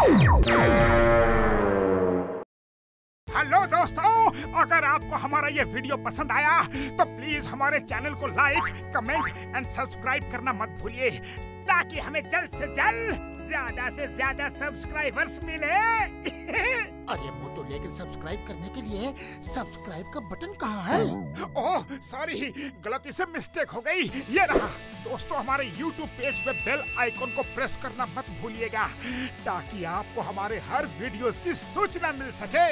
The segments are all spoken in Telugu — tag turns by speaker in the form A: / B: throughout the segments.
A: हेलो दोस्तों, अगर आपको हमारा ये वीडियो पसंद आया तो प्लीज हमारे चैनल को लाइक, कमेंट एंड सब्सक्राइब करना मत भूलिए, ताकि हमें जल्द से जल्द ज्यादा से ज्यादा सब्सक्राइबर्स मिले।
B: अरे मोटू, लेकिन सब्सक्राइब करने के लिए सब्सक्राइब का बटन कहाँ है?
A: ओह सॉरी, गलती से मिस्टेक हो गई। ये रहा। दोस्तों, हमारे YouTube पेज पे बेल आइकॉन को प्रेस करना मत भूलिएगा, ताकि आपको हमारे हर वीडियोस की सूचना मिल सके।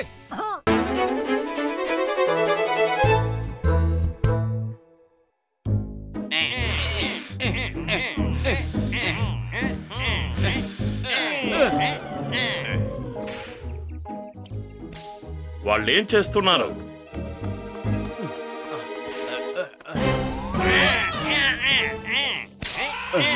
C: వాళ్ళు ఏం చేస్తున్నారు?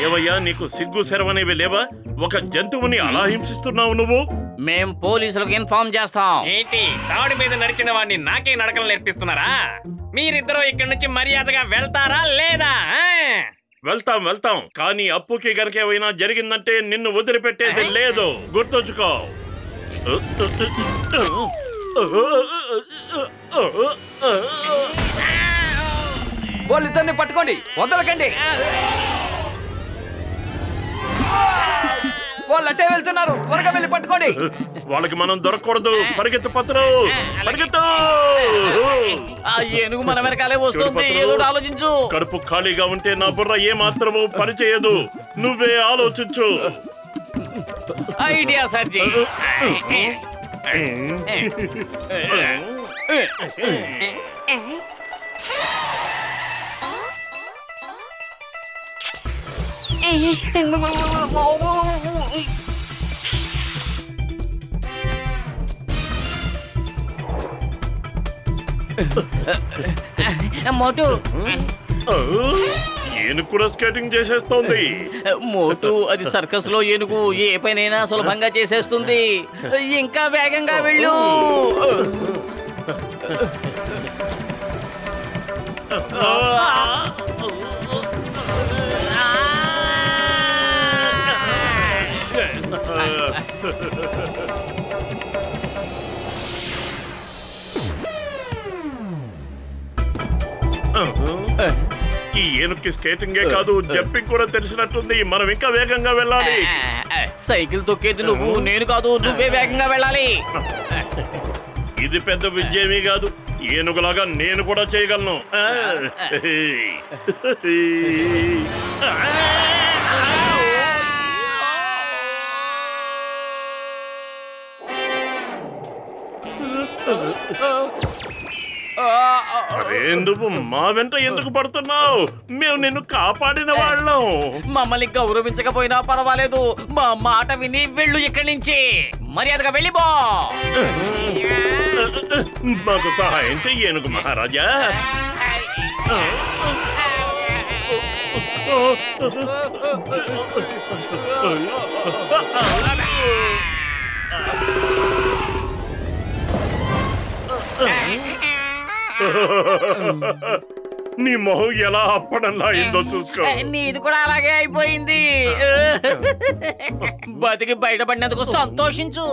C: ఏవయ్యా, నీకు సిగ్గు శరవనేవి లేవా? ఒక జంతువుని అలా హింసిస్తున్నావు నువ్వు?
D: మేం పోలీసులకు ఇన్ఫార్మ్ చేస్తాం.
E: ఏంటి, తాడి మీద నడిచిన వాడిని నాకే నడకలు నేర్పిస్తున్నారా? మీరిద్దరూ ఇక్కడి నుంచి మర్యాదగా వెళ్తారా లేదా?
C: వెళ్తాం, కానీ అప్పుకి గనక ఏమైనా జరిగిందంటే నిన్ను వదిలిపెట్టేది లేదు, గుర్తుంచుకో.
F: వాళ్ళిద్దరిని పట్టుకోండి, వదలకండి. వాళ్ళు అట్టే వెళ్తున్నారు, త్వరగా వెళ్ళి పట్టుకోండి.
C: వాళ్ళకి మనం దొరకకూడదు. పరిగెత్తు పత్రు, పరిగెత్తు.
D: ఆ ఏనుగు మన వెనకాలే వస్తుంది, ఏదో ఆలోచించు.
C: కడుపు ఖాళీగా ఉంటే నా బుర్ర ఏ మాత్రమూ పనిచేయదు. నువ్వే ఆలోచించు.
D: ఐడియా సర్జీ.
G: మోటు,
C: ఏనుగు కూడా స్కేటింగ్ చేసేస్తోంది.
D: మోటు, అది సర్కస్ లో ఏనుగు, ఏ పనైనా సులభంగా చేసేస్తుంది. ఇంకా వేగంగా వెళ్ళు.
C: ఈ ఏనుగుకి స్కేటింగే కాదు, జంపింగ్ కూడా తెలిసినట్టుంది. మనం ఇంకా వేగంగా వెళ్ళాలి.
D: సైకిల్ తొక్కేది నువ్వు, నేను కాదు. నువ్వే వేగంగా వెళ్ళాలి.
C: ఇది పెద్ద విజయమీ కాదు. ఏనుగులాగా నేను కూడా చేయగలను. అరే, నువ్వు మా వెంట ఎందుకు పడుతున్నావు? మేము నిన్ను కాపాడిన వాళ్ళం.
D: మమ్మల్ని గౌరవించకపోయినా పర్వాలేదు, మా మాట విని వెళ్ళు ఇక్కడి నుంచి. మర్యాదగా వెళ్ళిపో.
C: మాకు సహాయం చెయ్యేనుగు మహారాజా. నీ మొహం ఎలా అప్పడంలా అయిందో చూసుకో.
D: నీది కూడా అలాగే అయిపోయింది. బతికి బయటపడినందుకు సంతోషించు.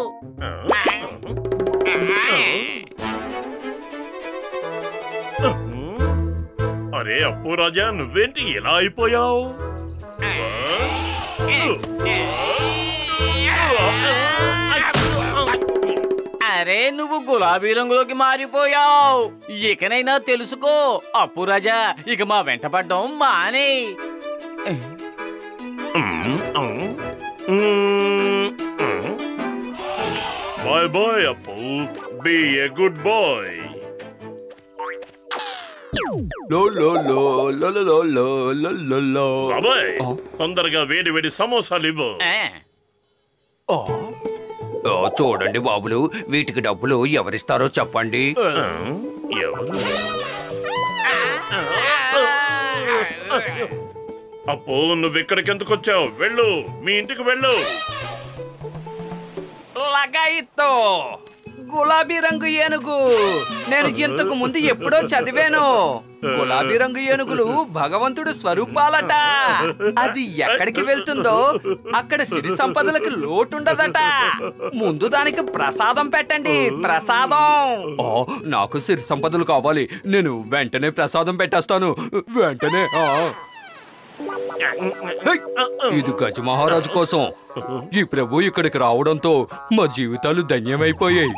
C: అరే అప్పు రాజా, నువ్వేంటి ఇలా అయిపోయావు?
D: అరే, నువ్వు గులాబీ రంగులోకి మారిపోయావు. ఇకనైనా తెలుసుకో అప్పు రాజా, ఇక మా వెంట పడ్డం మానే.
C: బాయ్ బాయ్ అప్పు, బీ ఏ గుడ్ బాయ్. బాబాయ్, తొందరగా వేడి వేడి సమోసాలు ఇవ్వు.
F: చూడండి బాబులు, వీటికి డబ్బులు ఎవరిస్తారో చెప్పండి.
C: అప్పు, నువ్వు ఇక్కడికి ఎందుకు వచ్చావు? వెళ్ళు, మీ ఇంటికి వెళ్ళు.
F: గులాబీ రంగు ఏనుగు. నేను ఇంతకు ముందు ఎప్పుడో చదివాను. గులాబీ రంగు ఏనుగులు భగవంతుడు స్వరూపాలట. అది ఎక్కడికి వెళ్తుందో అక్కడ సిరి సంపదలకు లోటుండదట. ముందు దానికి ప్రసాదం పెట్టండి, ప్రసాదం. నాకు సిరి సంపదలు కావాలి. నేను వెంటనే ప్రసాదం పెట్టేస్తాను, వెంటనే. ఇది గజ మహారాజు కోసం. ఈ ప్రభు ఇక్కడికి రావడంతో మా జీవితాలు ధన్యమైపోయాయి.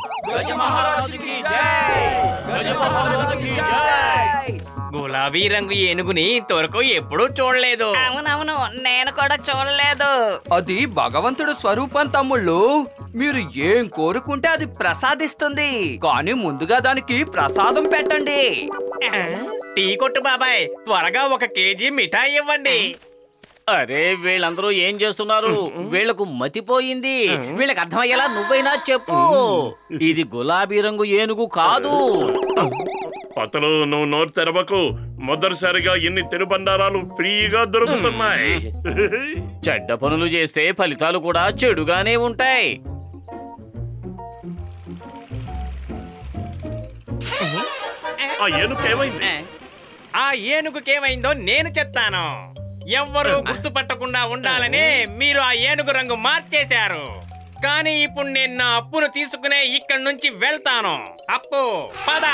E: గులాబీ రంగు ఏనుగుని ఇంతవరకు ఎప్పుడూ చూడలేదు.
H: అవునవును, నేను కూడా చూడలేదు.
F: అది భగవంతుడు స్వరూపం తమ్ముళ్ళు. మీరు ఏం కోరుకుంటే అది ప్రసాదిస్తుంది. కానీ ముందుగా దానికి ప్రసాదం పెట్టండి.
E: టీ కొట్టు బాబాయ్, త్వరగా 1 కేజీ మిఠాయి ఇవ్వండి.
D: అరే వీళ్ళందరూ ఏం చేస్తున్నారు? వీళ్లకు మతిపోయింది. వీళ్ళకి అర్థమయ్యేలా నువ్వైనా చెప్పు. ఇది గులాబీ రంగు ఏనుగు కాదు.
C: అతను నువ్వు నోరు తెరవకు. మొదటిసారిగా ఎన్ని తినుబండారాలు ఫ్రీగా దొరుకుతున్నాయి.
D: చెడ్డ పనులు చేస్తే ఫలితాలు కూడా చెడుగానే ఉంటాయి.
C: ఆ ఏనుకేమైంది?
E: ఆ ఏనుగుకేమైందో నేను చెప్తాను. ఎవ్వరూ గుర్తుపట్టకుండా ఉండాలని మీరు ఆ ఏనుగు రంగు మార్చేశారు. కానీ ఇప్పుడు నేను నా అప్పును తీసుకునే ఇక్కడి నుంచి వెళ్తాను. అప్పు పద.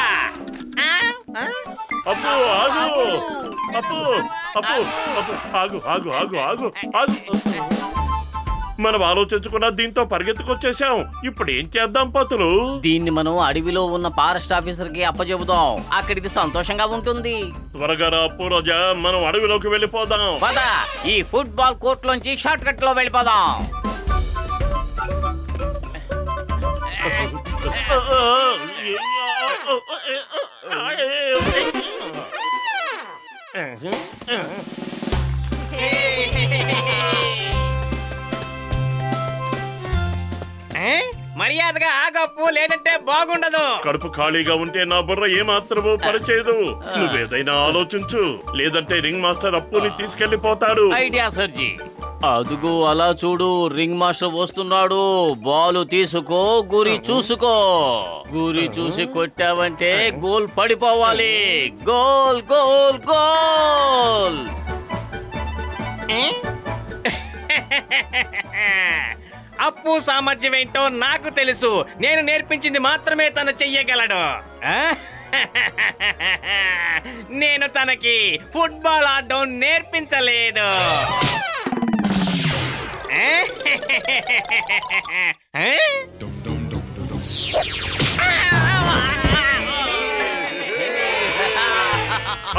C: అప్పు ఆగు, అప్పు అప్పు అప్పు ఆగు ఆగు ఆగు ఆగు ఆగు. మనం ఆలోచించుకున్న దీంతో పరిగెత్తుకొచ్చేసాం. ఇప్పుడు ఏం చేద్దాం పతులు?
D: దీన్ని మనం అడవిలో ఉన్న ఫారెస్ట్ ఆఫీసర్ కి అప్పచెబుదాం. అక్కడిది సంతోషంగా ఉంటుంది.
C: త్వరగా రా అప్పు రాజా, మనం అడవిలోకి వెళ్ళిపోదాం.
D: పద, ఈ ఫుట్బాల్ కోర్ట్ లోంచి షార్ట్ కట్ లో వెళ్ళిపోదాం.
E: మర్యాదగా ఆగప్పు, లేదంటే బాగుండదు.
C: కడుపు ఖాళీగా ఉంటే నా బుర్ర ఏమాత్రమూ పనిచేయదు. నువ్వేదైనా ఆలోచించు, లేదంటే రింగ్ మాస్టర్ అప్పుని తీసుకెళ్లిపోతాడు.
D: ఐడియా సర్జీ. అదుగో అలా చూడు, రింగ్ మాస్టర్ వస్తున్నాడు. బాలు తీసుకో, గురి చూసుకో. గురి చూసి కొట్టావంటే గోల్ పడిపోవాలి. Goal goal goal.
E: అప్పు సామర్థ్యం ఏంటో నాకు తెలుసు. నేను నేర్పించింది మాత్రమే తను చెయ్యగలడు. నేను తనకి ఫుట్బాల్ ఆడడం నేర్పించలేదు.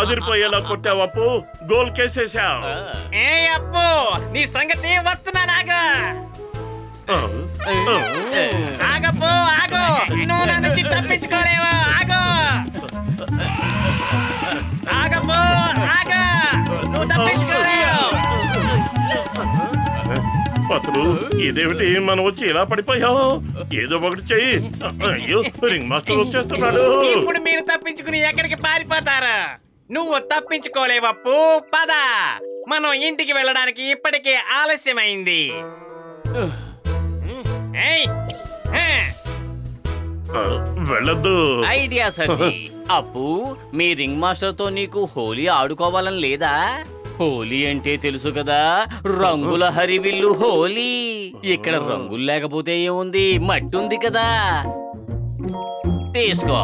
C: అదిరిపోయేలా కొట్టావు అప్పు, గోల్ కేసేసావు.
E: ఏ అప్పు, నీ సంగతి వస్తున్నానాగా. ఆగప్పు ఆగు, నువ్వు నా నుంచి తప్పించుకోలేవా? ఆగు ఆగప్పు ఆగు, నువ్వు తప్పించుకోలేవు.
C: పతులు ఇదేమిటి, మనం వచ్చి ఇలా పడిపోయావు? ఏదో ఒకటి చెయ్యి. అయ్యో, రింగ్ మాస్టర్ వచ్చేస్తున్నాడు.
E: ఇప్పుడు మీరు తప్పించుకుని ఎక్కడికి పారిపోతారు? నువ్వు తప్పించుకోలేవప్పు, పద. మనం ఇంటికి వెళ్ళడానికి ఇప్పటికే ఆలస్యమైంది.
C: వెళ్ళొద్దు.
D: ఐడియా సర్జీ. అప్పు, మీ రింగ్ మాస్టర్ తో నీకు హోలీ ఆడుకోవాలని లేదా? హోలీ అంటే తెలుసు కదా, రంగుల హరివిల్లు హోలీ. ఇక్కడ రంగులు లేకపోతే ఏముంది, మట్టి ఉంది కదా. తీసుకో.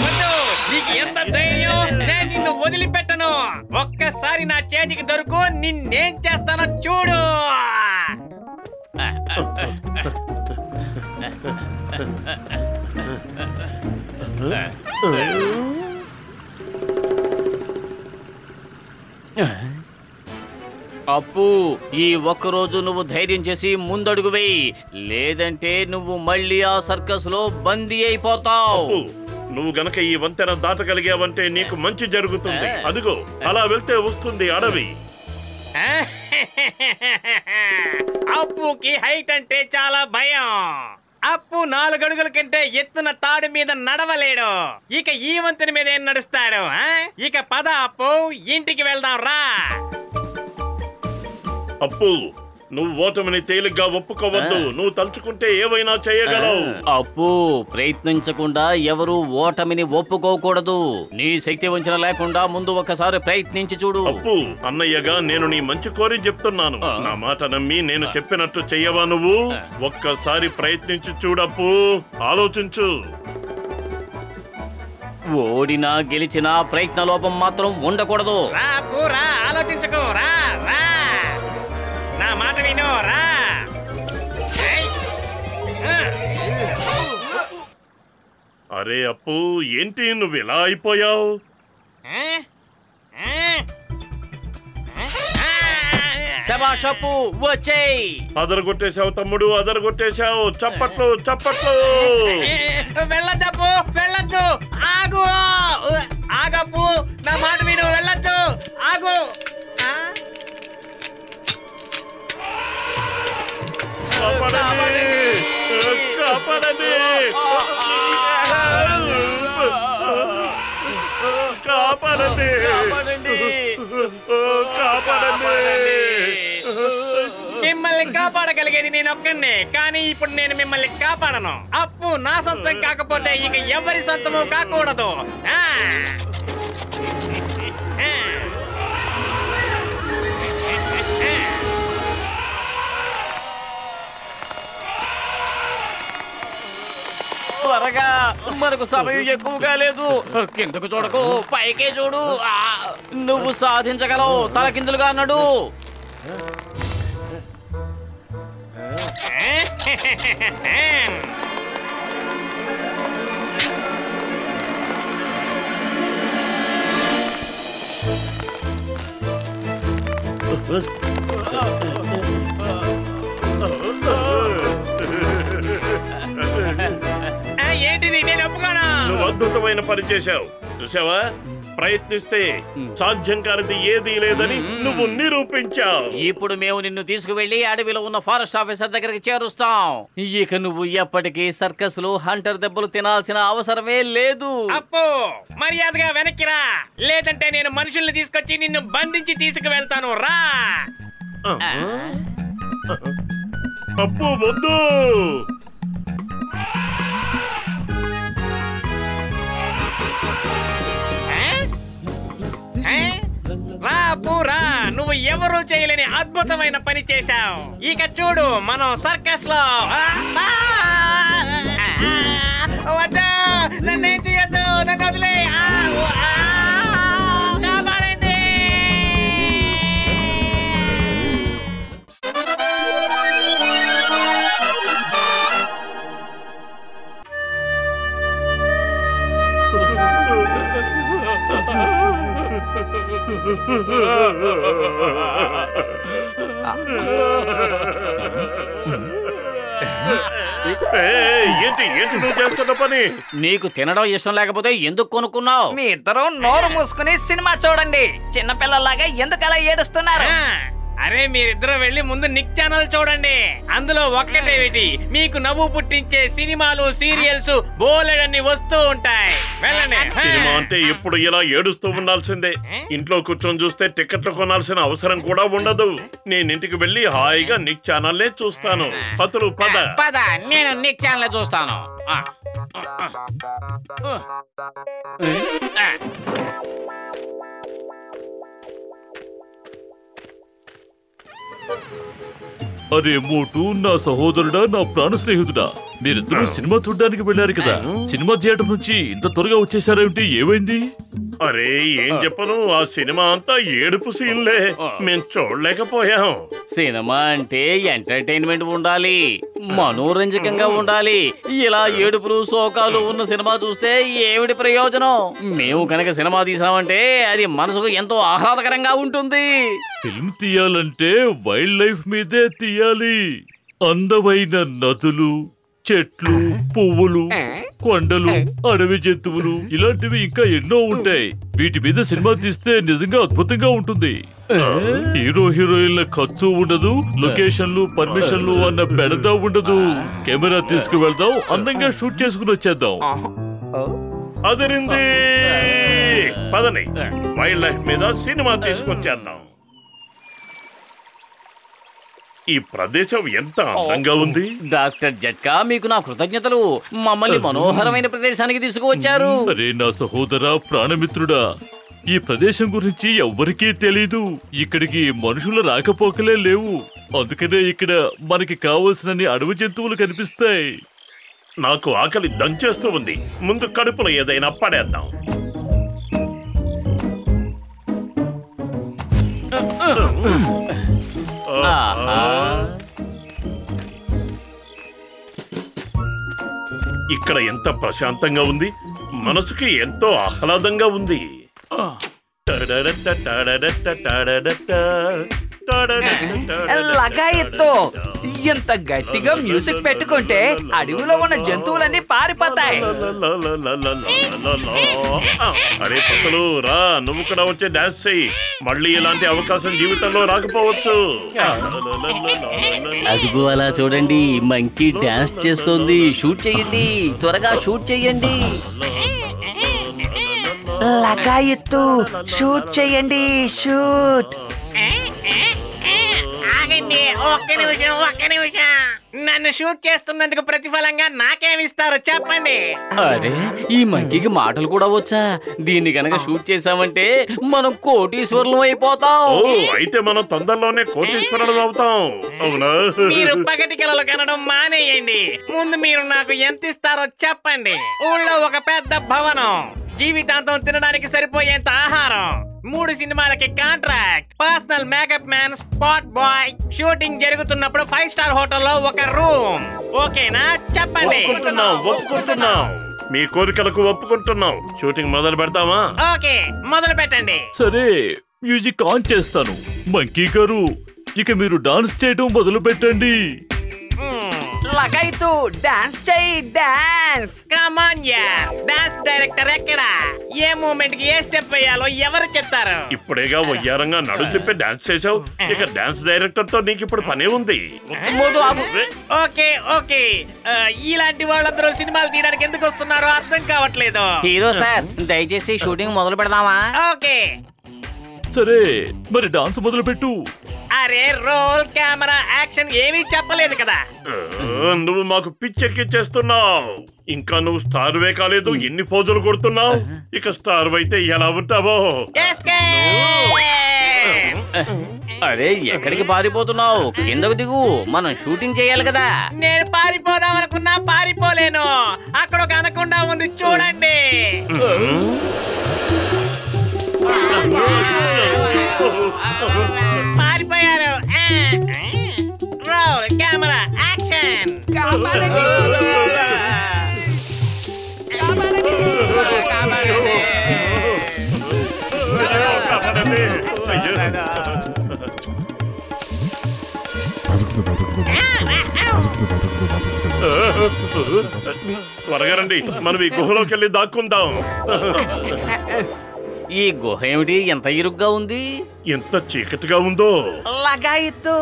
E: వద్దు, నీకు ఎంత ధైర్యం? నేను నిన్ను వదిలిపెట్టను. ఒక్కసారి నా చేతికి దొరుకు, నిన్నేం చేస్తానో చూడు.
D: అప్పు, ఈ ఒక్కరోజు నువ్వు ధైర్యం చేసి ముందడుగు వేయి, లేదంటే నువ్వు మళ్ళీ ఆ సర్కస్ లో బందీ అయిపోతావు.
C: నువ్వు గనక ఈ వంతెన దాటగలిగావంటే నీకు మంచి జరుగుతుంది. అదిగో అలా వెళ్తే వస్తుంది అడవి.
E: అప్పుకి హైట్ అంటే చాలా భయం. అప్పు 4 అడుగుల కంటే ఎత్తున తాడు మీద నడవలేడు. ఇక ఈ వంతెన మీద ఏం నడుస్తాడు? ఇక పద అప్పు, ఇంటికి వెళ్దాం రా.
C: అప్పు, నువ్వు ఓటమిని తేలిగ్గా ఒప్పుకోవద్దు. నువ్వు తలుచుకుంటే ఏవైనా చేయగలవు.
D: అప్పు, ప్రయత్నించకుండా ఎవరు ఓటమిని ఒప్పుకోకూడదు. నీ శక్తి వంచన లేకుండా ముందు ఒకసారి ప్రయత్నించి చూడు.
C: అప్పు, అన్నయ్యగా నేను నీ మంచి కోరి చెప్తున్నాను. నా మాట నమ్మి నేను చెప్పినట్టు చెయ్యవా నువ్వు? ఒక్కసారి ప్రయత్నించి చూడప్పు. ఆలోచించు.
D: ఓడినా గెలిచినా ప్రయత్న లోపం మాత్రం ఉండకూడదు.
E: రా అప్పు, రా, ఆలోచించకు. రా రా, నా మాట విను. రా.
C: అరే అప్పు, ఏంటి నువ్వు ఇలా అయిపోయావు?
D: శభాష్ అప్పు, వచ్చేయ్.
C: అదరగొట్టేశావు తమ్ముడు, అదరగొట్టేశావు. చప్పట్లు చప్పట్లు.
E: వెళ్ళొద్దప్పు, వెళ్ళొద్దు. ఆగు, ఆగప్పు, నా మాట విను. వెళ్ళొద్దు, ఆగు.
C: కాపాడండి, కాపాడండి, కాపాడండి, కాపాడండి.
E: మిమ్మల్ని కాపాడగలిగేది నేను ఒక్కనే, కానీ ఇప్పుడు నేను మిమ్మల్ని కాపాడను. అప్పు నా సొంతం కాకపోతే ఇక ఎవరి సొంతము కాకూడదు.
D: త్వరగా, మనకు సమయం ఎక్కువగా లేదు. కిందకు చూడకు, పైకే చూడు. నువ్వు సాధించగలవు. తలకిందులుగా అన్నాడు.
E: ఏంటిది? నేను ఒప్పుకోను.
C: నువ్వు అద్భుతమైన పని చేశావు. చూసావా, ప్రయత్నిస్తే సాధ్యం కానిది ఏదీ లేదని నువ్వు నిరూపించావు.
D: ఇప్పుడు మేము నిన్ను తీసుకువెళ్లి అడవిలో ఉన్న ఫారెస్ట్ ఆఫీసర్ దగ్గరికి చేరుస్తాం. ఇక నువ్వు ఎప్పటికీ సర్కస్ లో హంటర్ దెబ్బలు తినాల్సిన అవసరమే లేదు.
E: అప్పు, మర్యాదగా వెనక్కి రా, లేదంటే నేను మనుషుల్ని తీసుకొచ్చి నిన్ను బంధించి తీసుకువెళ్తాను. రా.
C: అప్పు, వద్దు.
E: రా అప్పు, రా. నువ్వు ఎవరూ చేయలేని అద్భుతమైన పని చేశావు. ఇక చూడు, మనం సర్కస్ లో. వద్దు, నన్నేం చేయొద్దు, నన్ను వదిలే. కాపాడండి.
C: ఏంటి ఏంటి నువ్వు చేస్తున్న పని?
D: నీకు తినడం ఇష్టం లేకపోతే ఎందుకు కొనుక్కున్నావు?
H: మీ ఇద్దరు నోరు మూసుకుని సినిమా చూడండి. చిన్నపిల్లలాగా ఎందుకు అలా ఏడుస్తున్నారు?
E: అరే, మీరిద్దరూ వెళ్ళి ముందు నిక్ ఛానల్ చూడండి. అందులో ఒక్కటేమిటి, మీకు నవ్వు పుట్టించే సినిమాలు, సీరియల్స్ బోలెడన్ని వస్తూ ఉంటాయి. వెళ్ళండి.
C: సినిమా అంటే ఎప్పుడు ఇలా ఏడుస్తూ ఉండాల్సిందే. ఇంట్లో కూర్చొని చూస్తే టికెట్లు కొనాల్సిన అవసరం కూడా ఉండదు. నేను ఇంటికి వెళ్ళి హాయిగా నిక్ ఛానల్ చూస్తాను. పతులు పద
D: పద, నేను నిక్ ఛానల్ చూస్తాను.
I: అరే మోటు, నా సహోదరుడా, నా ప్రాణ స్నేహితుడా, మీరిద్దరూ సినిమా చూడడానికి వెళ్ళారు కదా. సినిమా థియేటర్ నుంచి ఇంత త్వరగా వచ్చేసారేమిటి? ఏమైంది?
C: అరే ఏం చెప్పను, ఆ సినిమా అంతా ఏడుపు సీన్లే. మేము చూడలేకపోయాం.
D: సినిమా అంటే ఎంటర్టైన్మెంట్ ఉండాలి, మనోరంజకంగా ఉండాలి. ఇలా ఏడుపులు శోకాలు ఉన్న సినిమా చూస్తే ఏమిటి ప్రయోజనం? మేము కనుక సినిమా తీసామంటే అది మనసుకు ఎంతో ఆహ్లాదకరంగా ఉంటుంది.
I: ఫిల్మ్ తీయాలంటే వైల్డ్ లైఫ్ మీదే తీయాలి. అందమైన నదులు, చెట్లు, పువ్వులు, కొండలు, అడవి జంతువులు, ఇలాంటివి ఇంకా ఎన్నో ఉంటాయి. వీటి మీద సినిమా తీస్తే నిజంగా అద్భుతంగా ఉంటుంది. హీరో హీరోయిన్ల ఖర్చు ఉండదు, లొకేషన్లు, పర్మిషన్లు అన్న బెడదా ఉండదు. కెమెరా తీసుకువెళ్దాం, అందంగా షూట్ చేసుకుని వచ్చేద్దాం.
C: అదిరింది. పదని వైల్డ్ లైఫ్ మీద సినిమా తీసుకొచ్చేద్దాం. ఈ ప్రదేశం ఎంత అందంగా ఉంది.
D: డాక్టర్ జట్కా, మీకు నా కృతజ్ఞతలు. మమ్మల్ని మనోహరమైన ప్రదేశానికి తీసుకువచ్చారు.
I: అరే నా సహోదరా, ప్రాణమిత్రుడా, ఈ ప్రదేశం గురించి ఎవ్వరికీ తెలీదు. ఇక్కడికి మనుషుల రాకపోకలే లేవు. అందుకనే ఇక్కడ మనకి కావలసినన్ని అడవి జంతువులు కనిపిస్తాయి.
C: నాకు ఆకలి దంచేస్తూ ఉంది. ముందు కడుపులో ఏదైనా పడేద్దాం. ఇక్కడ ఎంత ప్రశాంతంగా ఉంది. మనసుకి ఎంతో ఆహ్లాదంగా ఉంది.
F: లగాయెత్తు, ఎంత గట్టిగా మ్యూజిక్ పెట్టుకుంటే అడవిలో ఉన్న జంతువులన్నీ పారిపోతాయి.
C: అరే పక్కలు రా, నువ్వు కూడా వచ్చే డాన్స్ చెయ్యి. మళ్ళీ ఇలాంటి అవకాశం జీవితంలో రాకపోవచ్చు.
D: అదిగో అలా చూడండి, మంకీ డాన్స్ చేస్తోంది. షూట్ చెయ్యండి, త్వరగా షూట్ చెయ్యండి.
F: లగాయెత్తు, షూట్ చేయండి, షూట్.
E: ఆగండి, ఒక్క నిమిషం. నన్ను షూట్ చేస్తున్నందుకు ప్రతిఫలంగా నాకేమిస్తారు చెప్పండి.
D: అరే, ఈ మంకీకి మాటలు కూడా వచ్చా? దీన్ని గనక షూట్ చేసామంటే మనం కోటీశ్వరులం అయిపోతాం.
C: అయితే మనం తొందరలోనే కోటీశ్వరులం అవుతాం. అవునా?
E: మీరు పగటి కలలు కనడం మానేయండి. ముందు మీరు నాకు ఎంత ఇస్తారో చెప్పండి. ఊళ్ళో ఒక పెద్ద భవనం, జీవితాంతం తినడానికి సరిపోయేంత ఆహారం, 3 సినిమాలకి contract, personal makeup man, spot bye, shooting జరుగుతున్నప్పుడు 5 స్టార్ హోటల్లో ఒక రూమ్. ఓకేనా చెప్పండి.
C: ఒప్పుకుంటున్నాం. మీ కోరికలకు ఒప్పుకుంటున్నాం. షూటింగ్ మొదలు పెడతామా?
E: ఓకే, మొదలు పెట్టండి.
I: సరే, మ్యూజిక్ ఆన్ చేస్తాను. మంకీ గారు, ఇక మీరు డాన్స్ చేయడం మొదలు పెట్టండి.
F: లగాయెత్తు, డాన్స్ చెయ్యి, డాన్స్.
E: కమ్ ఆన్ యార్, డాన్స్ డైరెక్టర్ ఎక్కడ? ఏ మూమెంట్ కి ఏ స్టెప్ వేయాలో ఎవరు చెప్తారు?
C: ఇప్పుడేగా వయ్యారంగా నడు తిప్పి డాన్స్ చేసావు. ఇక డాన్స్ డైరెక్టర్ తో నీకు ఇప్పుడు పనే ఉంది.
E: ఓకే. ఇలాంటి వాళ్ళందరూ సినిమాలు తీయడానికి ఎందుకు వస్తున్నారో అర్థం కావట్లేదు.
D: హీరో సార్, దయచేసి షూటింగ్ మొదలు పెడదామా?
E: ఓకే.
I: సరే, మరి డాన్స్ మొదలు పెట్టు.
E: అరే, రోల్, కెమెరా, యాక్షన్ ఏమీ చెప్పలేదు కదా.
C: నువ్వు మాకు పిచ్చెక్కిచ్చేస్తున్నావు. ఇంకా నువ్వు స్టార్వే కాలేదు, ఎన్ని పోజులు కొడుతున్నావు. ఇక స్టార్ అయితే ఎలా ఉంటావో.
D: అరే, ఎక్కడికి పారిపోతున్నావు? కిందకు దిగు, మనం షూటింగ్ చేయాలి కదా.
E: నేను పారిపోదాం అనుకున్నా పారిపోలేను. అక్కడ ఒక అనకొండ ఉంది, చూడండి. పారిపోయారు. Roll, camera, action.
C: త్వరగా రండి, మనం ఈ గుహలోకి వెళ్ళి దాక్కుందాం.
D: ఈ గుహ ఏమిటి ఎంత ఇరుగ్గా ఉంది?
C: ఎంత చీకటిగా ఉందో.
F: లగాయెత్తు,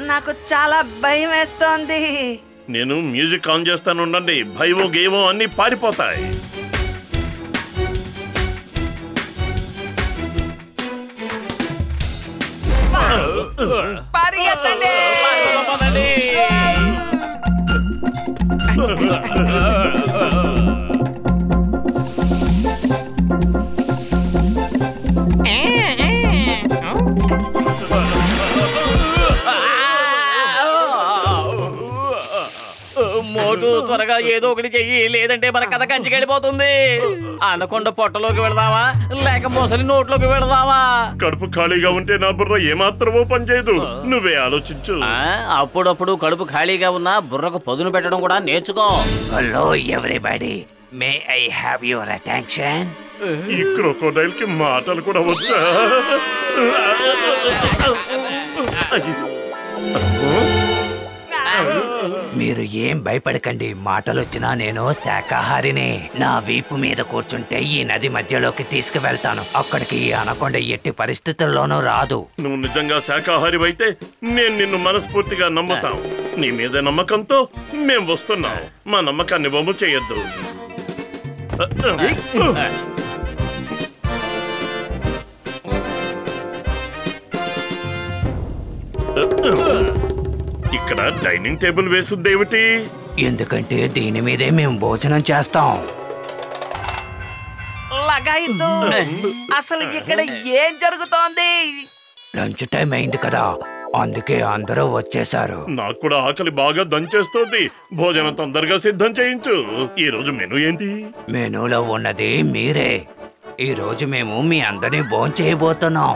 F: నాకు చాలా భయం వేస్తోంది.
C: నేను మ్యూజిక్ ఆన్ చేస్తాను, ఉండండి. భయమో గేమో అన్ని పారిపోతాయి.
F: పరిగెత్తండి.
D: మోటు, త్వరగా ఏదో ఒకటి చెయ్యి, లేదంటే మన కథ కంచికెళ్ళిపోతుంది. అనకొండ పొట్టలోకి వెళదామా, లేక మొసలి నోట్లోకి వెళదామా?
C: కడుపు ఖాళీగా ఉంటే నా బుర్ర ఏమాత్రమో పనిచేయదు. నువ్వే ఆలోచించు.
D: అప్పుడప్పుడు కడుపు ఖాళీగా ఉన్నా బుర్రకు పదును పెట్టడం కూడా నేర్చుకో.
F: Hello everybody, may I have your attention?
C: ఈ క్రొకోడైల్ కి మాటలు కూడా వచ్చా?
F: మీరు ఏం భయపడకండి, మాటలొచ్చినా నేను శాకాహారిని. నా వీపు మీద కూర్చుంటే ఈ నది మధ్యలోకి తీసుకువెళ్తాను. అక్కడికి ఈ అనకొండ ఎట్టి పరిస్థితుల్లోనూ రాదు.
C: నువ్వు నిజంగా శాకాహారి అయితే నేను నిన్ను మనస్ఫూర్తిగా నమ్ముతాం. నీ మీద నమ్మకంతో మేం వస్తున్నాం. మా నమ్మకాన్ని వమ్ము చేయొద్దు. ఇక్కడ డైనింగ్ టేబుల్ వేసుందేమిటి?
F: ఎందుకంటే దీని మీదే మేము భోజనం చేస్తాం.
H: లగాయితు అసలు ఇక్కడ ఏం జరుగుతోంది?
F: లంచ్ టైం అయింది కదా, అందుకే అందరూ వచ్చేసారు.
C: నాకు కూడా ఆకలి బాగా దంచేస్తోంది. భోజనం తొందరగా సిద్ధం చేయించు. ఈ రోజు మెనూ ఏంటి?
F: మెనూలో ఉన్నది మీరే. ఈ రోజు మేము మీ అందరినీ భోంచేయబోతున్నాం.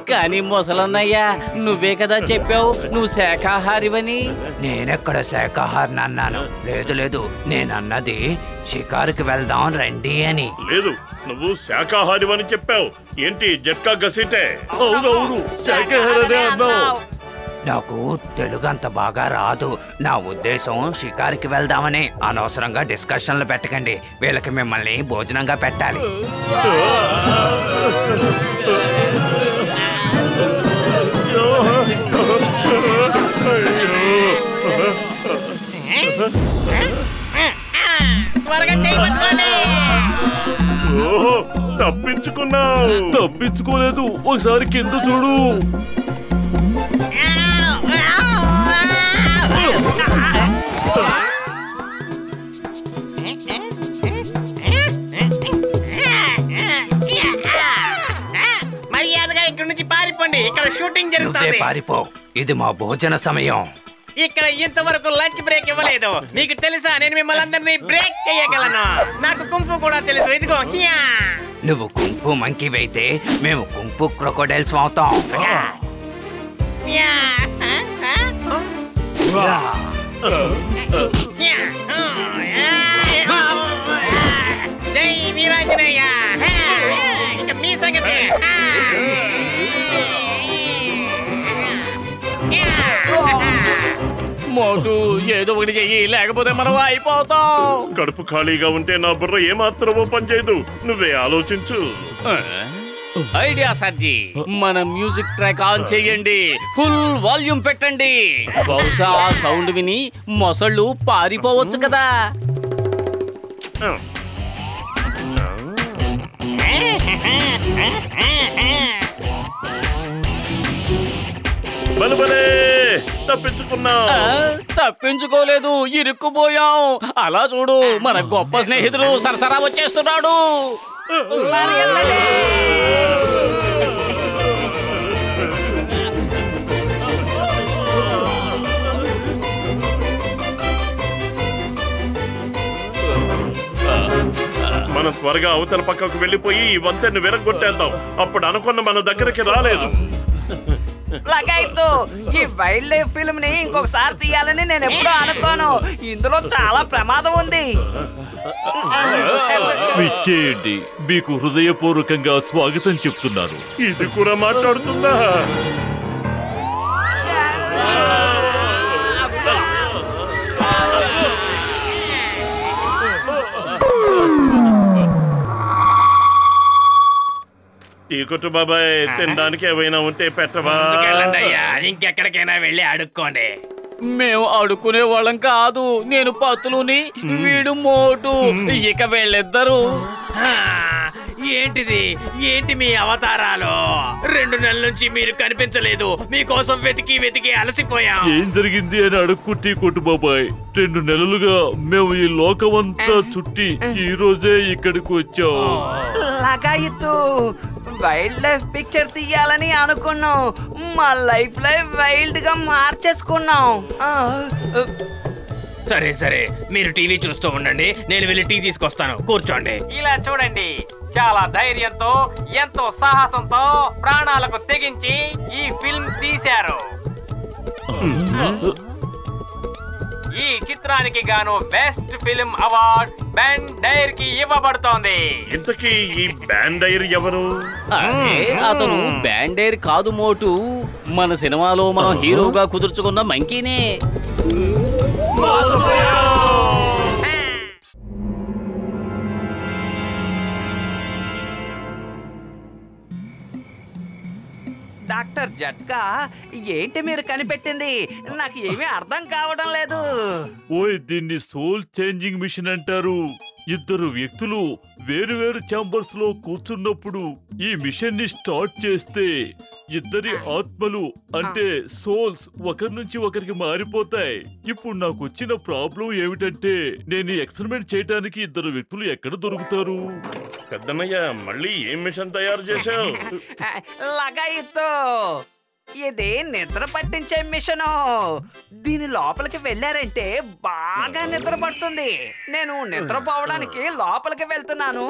D: కానీ ముసలన్నయ్యా, నువ్వే కదా చెప్పావు నువ్వు శాఖాహారివని.
F: నేనెక్కడ శాఖాహారిని అన్నాను? లేదు లేదు, నేనన్నది షికారుకి వెళ్దాం రండి అని.
C: లేదు, నువ్వు శాఖాహారి అని చెప్పావు. ఏంటి జట్కా గసిటే?
I: అవునవును, శాఖాహారనే అన్నావు.
F: నాకు తెలుగు అంత బాగా రాదు. నా ఉద్దేశం షికారుకి వెళ్దామని. అనవసరంగా డిస్కషన్లు పెట్టకండి. వీళ్ళకి మిమ్మల్ని భోజనంగా పెట్టాలి.
E: త్వరగా చేయబట్టుకోండి.
C: ఓహో, తప్పించుకున్నావు.
I: తప్పించుకోలేదు, ఒకసారి కింద చూడు.
E: మర్యాదగా ఇక్కడి నుంచి పారిపోండి. ఇక్కడ షూటింగ్
F: నువ్వే
E: జరుగుతుంది.
F: పారిపో, ఇది మా భోజన సమయం.
E: ఇక్కడ ఇంతవరకు లంచ్ బ్రేక్ ఇవ్వలేదు. మీకు తెలుసా, నేను మిమ్మల్ని అందరినీ బ్రేక్ చేయగలను. నాకు కుంఫు కూడా తెలుసు. ఇదిగో హియా.
F: నువ్వు కుంఫు మంకీ అయితే మేము కుంఫు క్రొకోడైల్స్ అవుతాం.
E: యా.
F: రా.
E: యా. జై వీరాంజనేయ. ఇక మీ సంగతి.
D: మోటు ఏదో ఒకటి చెయ్యి, లేకపోతే మనం అయిపోతాం.
C: కడుపు ఖాళీగా ఉంటే నా బుర్ర ఏమాత్రమో పనిచేయదు. నువ్వే ఆలోచించు.
D: ఐడియా సర్జీ, మన మ్యూజిక్ ట్రాక్ ఆన్ చేయండి. ఫుల్ వాల్యూమ్ పెట్టండి. బహుశా ఆ సౌండ్ విని మొసళ్ళు పారిపోవచ్చు కదా.
C: బలబలే, తప్పించుకున్నావు.
D: తప్పించుకోలేదు, ఇరుక్కుపోయాం. అలా చూడు, మన గొప్ప స్నేహితుడు సరసరా వచ్చేస్తున్నాడు.
C: మనం త్వరగా అవతల పక్కకు వెళ్ళిపోయి ఈ వంతెన్ని విరగొట్టేద్దాం. అప్పుడు అనుకున్న మన దగ్గరికి రాలేదు.
H: లగాయితు ఈ వైల్డ్ లైఫ్ ఫిల్మ్ ని ఇంకొకసారి తీయాలని నేను ఎప్పుడూ అనుకోను. ఇందులో చాలా ప్రమాదం ఉంది.
I: విచ్చేయండి, మీకు హృదయపూర్వకంగా స్వాగతం చెప్తున్నారు.
C: ఇది కూడా మాట్లాడుతుందా? టీకొట్టు బాబాయ్, తినడానికి ఏమైనా ఉంటే పెట్టవా?
E: ముందుకెళ్ళండయ్యా, ఇంకెక్కడికైనా వెళ్ళి అడుక్కోండి.
D: మేము అడుక్కునే వాళ్ళం కాదు. నేను పత్తులుని, వీడు మోటు. ఇక వీళ్ళిద్దరు.
E: ఏంటిది? ఏంటి మీ అవతారాలు? 2 నెలల నుంచి మీరు కనిపించలేదు. మీకోసం వెతికి వెతికి అలసిపోయాం.
I: ఏం జరిగింది అని అడుక్కుంటే కొట్టు బాబాయ్. 2 నెలలుగా మేము ఈ లోకమంతా చుట్టి ఈ రోజే ఇక్కడికి వచ్చాం.
H: లగాయితు వైల్డ్ లైఫ్ పిక్చర్ తీయాలని అనుకున్నాం. మా లైఫ్ వైల్డ్ గా మార్చేసుకున్నాం.
E: సరే సరే, మీరు టీవీ చూస్తూ ఉండండి. నేను వెళ్ళి టీ తీసుకొస్తాను. కూర్చోండి. ఇలా చూడండి, చాలా ధైర్యంతో, ఎంతో సాహసంతో, ప్రాణాలకు తెగించి ఈ ఫిల్మ్ తీశారు. ఈ చిత్రానికి గాను బెస్ట్ ఫిల్మ్ అవార్డ్ బెన్ డైర్ కి ఇవ్వబడుతోంది.
C: ఇంతకీ ఈ బ్యాండైర్ ఎవరు?
D: అతను బ్యాండేర్ కాదు మోటు. మన సినిమాలో మనం హీరోగా కుదుర్చుకున్న మంకీనే.
H: డాక్టర్ జట్కా, ఏంటి మీరు కనిపెట్టింది? నాకు ఏమీ అర్థం కావడం లేదు.
I: ఓయ్, దీన్ని సోల్ చేంజింగ్ మిషన్ అంటారు. ఇద్దరు వ్యక్తులు వేరువేరు ఛాంబర్స్ లో కూర్చున్నప్పుడు ఈ మిషన్ ని స్టార్ట్ చేస్తే ఇద్దరి ఆత్మలు అంటే సోల్స్ ఒకరి నుంచి ఒకరికి మారిపోతాయి. ఇప్పుడు నాకు వచ్చిన ప్రాబ్లం ఏమిటంటే నేను ఎక్స్పెరిమెంట్ చేయడానికి ఇద్దరు వ్యక్తులు ఎక్కడ దొరుకుతారు?
C: పెద్దన్నయ్య మళ్ళీ ఏం మిషన్ తయారు చేశావు?
H: లగాయితో ఇది నిద్ర పట్టించే మిషను. దీని లోపలికి వెళ్ళారంటే బాగా నిద్ర పడుతుంది. నేను నిద్రపోవడానికి లోపలికి వెళ్తున్నాను.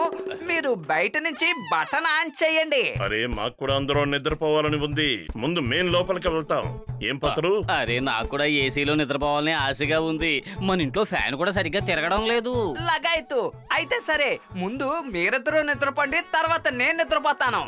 H: మీరు బయట నుంచి బటన్ ఆన్ చేయండి.
C: అరే మాకు కూడా అందరూ నిద్రపోవాలని ఉంది. ముందు మేం లోపలికి వెళ్తాం. ఏం పత్రు?
D: అరే నాకు కూడా ఏసీలో నిద్రపోవాలని ఆశగా ఉంది. మన ఇంట్లో ఫ్యాన్ కూడా సరిగ్గా తిరగడం లేదు.
H: లగాయితు అయితే సరే, ముందు మీరిద్దరూ నిద్రపోండి, తర్వాత నేను నిద్రపోతాను.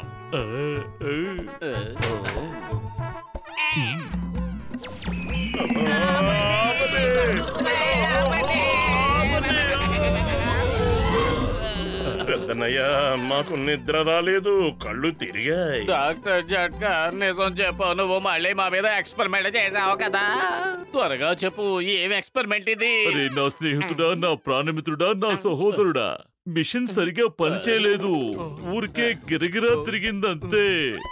C: పెద్దన్నయ్య మాకు నిద్ర రాలేదు, కళ్ళు తిరిగాయి.
D: డాక్టర్ జట్కా నిజం చెప్పు, నువ్వు మళ్ళీ మా మీద ఎక్స్పెరిమెంట్ చేసావు కదా? త్వరగా చెప్పు, ఏం ఎక్స్పెరిమెంట్ ఇది?
I: అరే నా స్నేహితుడా, నా ప్రాణమిత్రుడా, నా సహోదరుడా, మిషన్ సరిగా పనిచేయలేదు. ఊరికే గిరగిరా తిరిగిందంతే.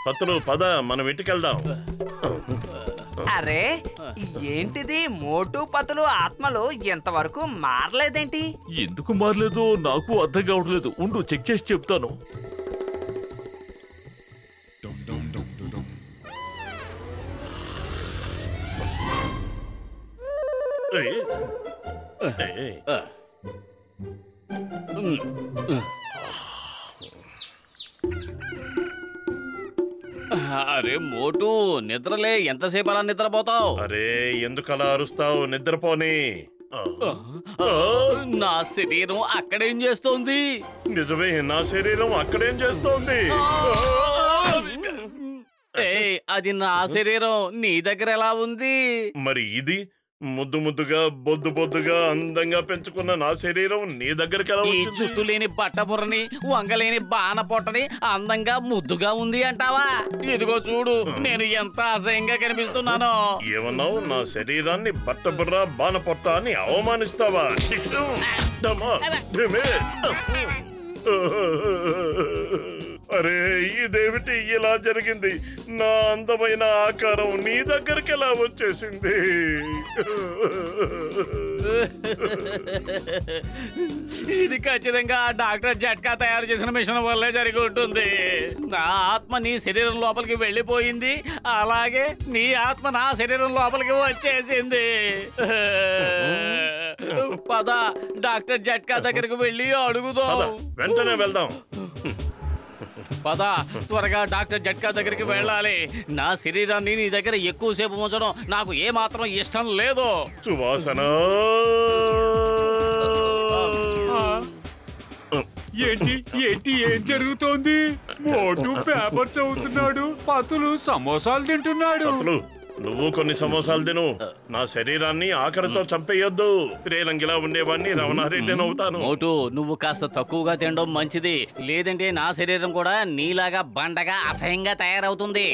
C: పత్రు పద, మనం ఇంటికెళ్దాం.
H: అరే ఏంటిది, మోటు పతులు ఆత్మలు ఎంతవరకు మారలేదేంటి?
I: ఎందుకు మారలేదో నాకు అర్థం కావట్లేదు. ఉండు చెక్ చేసి చెప్తాను.
D: అరే మోటు, నిద్రలే, ఎంతసేపు అలా నిద్రపోతావు?
C: అరే ఎందుకలా అరుస్తావు? నిద్రపోని.
D: నా శరీరం అక్కడేం చేస్తోంది?
C: నిజమే, నా శరీరం అక్కడేం చేస్తోంది?
D: అది నా శరీరం నీ దగ్గర ఎలా ఉంది?
C: మరి ఇది ముద్దు ముద్దుగా బొద్దు బొద్దుగా అందంగా పెంచుకున్న నా శరీరం నీ దగ్గరికి ఎలా వచ్చింది?
D: చుట్టూ లేని బట్టబుర్రని, వంగలేని బాణ పొట్టని అందంగా ముద్దుగా ఉంది అంటావా? ఇదిగో చూడు, నేను ఎంత అసహ్యంగా కనిపిస్తున్నానో.
C: ఏమన్నావు? నా శరీరాన్ని బట్టబుర్ర బాణ పొట్ట అని అవమానిస్తావా? అరే ఇదేమిటి ఇలా జరిగింది? నా అందమైన ఆకారం నీ దగ్గరికి ఎలా వచ్చేసింది?
D: ఇది ఖచ్చితంగా డాక్టర్ జట్కా తయారు చేసిన మిషన్ వల్లే జరిగి ఉంటుంది. నా ఆత్మ నీ శరీరం లోపలికి వెళ్ళిపోయింది, అలాగే నీ ఆత్మ నా శరీరం లోపలికి వచ్చేసింది. పద, డాక్టర్ జట్కా దగ్గరికి వెళ్ళి అడుగుదాం.
C: వెంటనే వెళ్దాం.
D: పద, త్వరగా డాక్టర్ జట్కా దగ్గరికి వెళ్ళాలి. నా శరీరాన్ని నీ దగ్గర ఎక్కువసేపు ఉంచడం నాకు ఏ మాత్రం ఇష్టం లేదు.
C: సువాసన
A: ఏంటి ఏంటి ఏం జరుగుతోంది? మోటు పేపర్ చదువుతున్నాడు, పతులు సమోసాలు తింటున్నాడు.
C: నువ్వు కొన్ని సమోసాలు తిను. నా శరీరాన్ని ఆఖరితో చంపేయొద్దు. రేలంగిలా ఉండేవాడిని రమణారెడ్డిని అవుతాను.
D: మోటు, నువ్వు కాస్త తక్కువగా తినడం మంచిది, లేదంటే నా శరీరం కూడా నీలాగా బండగా అసహ్యంగా తయారవుతుంది.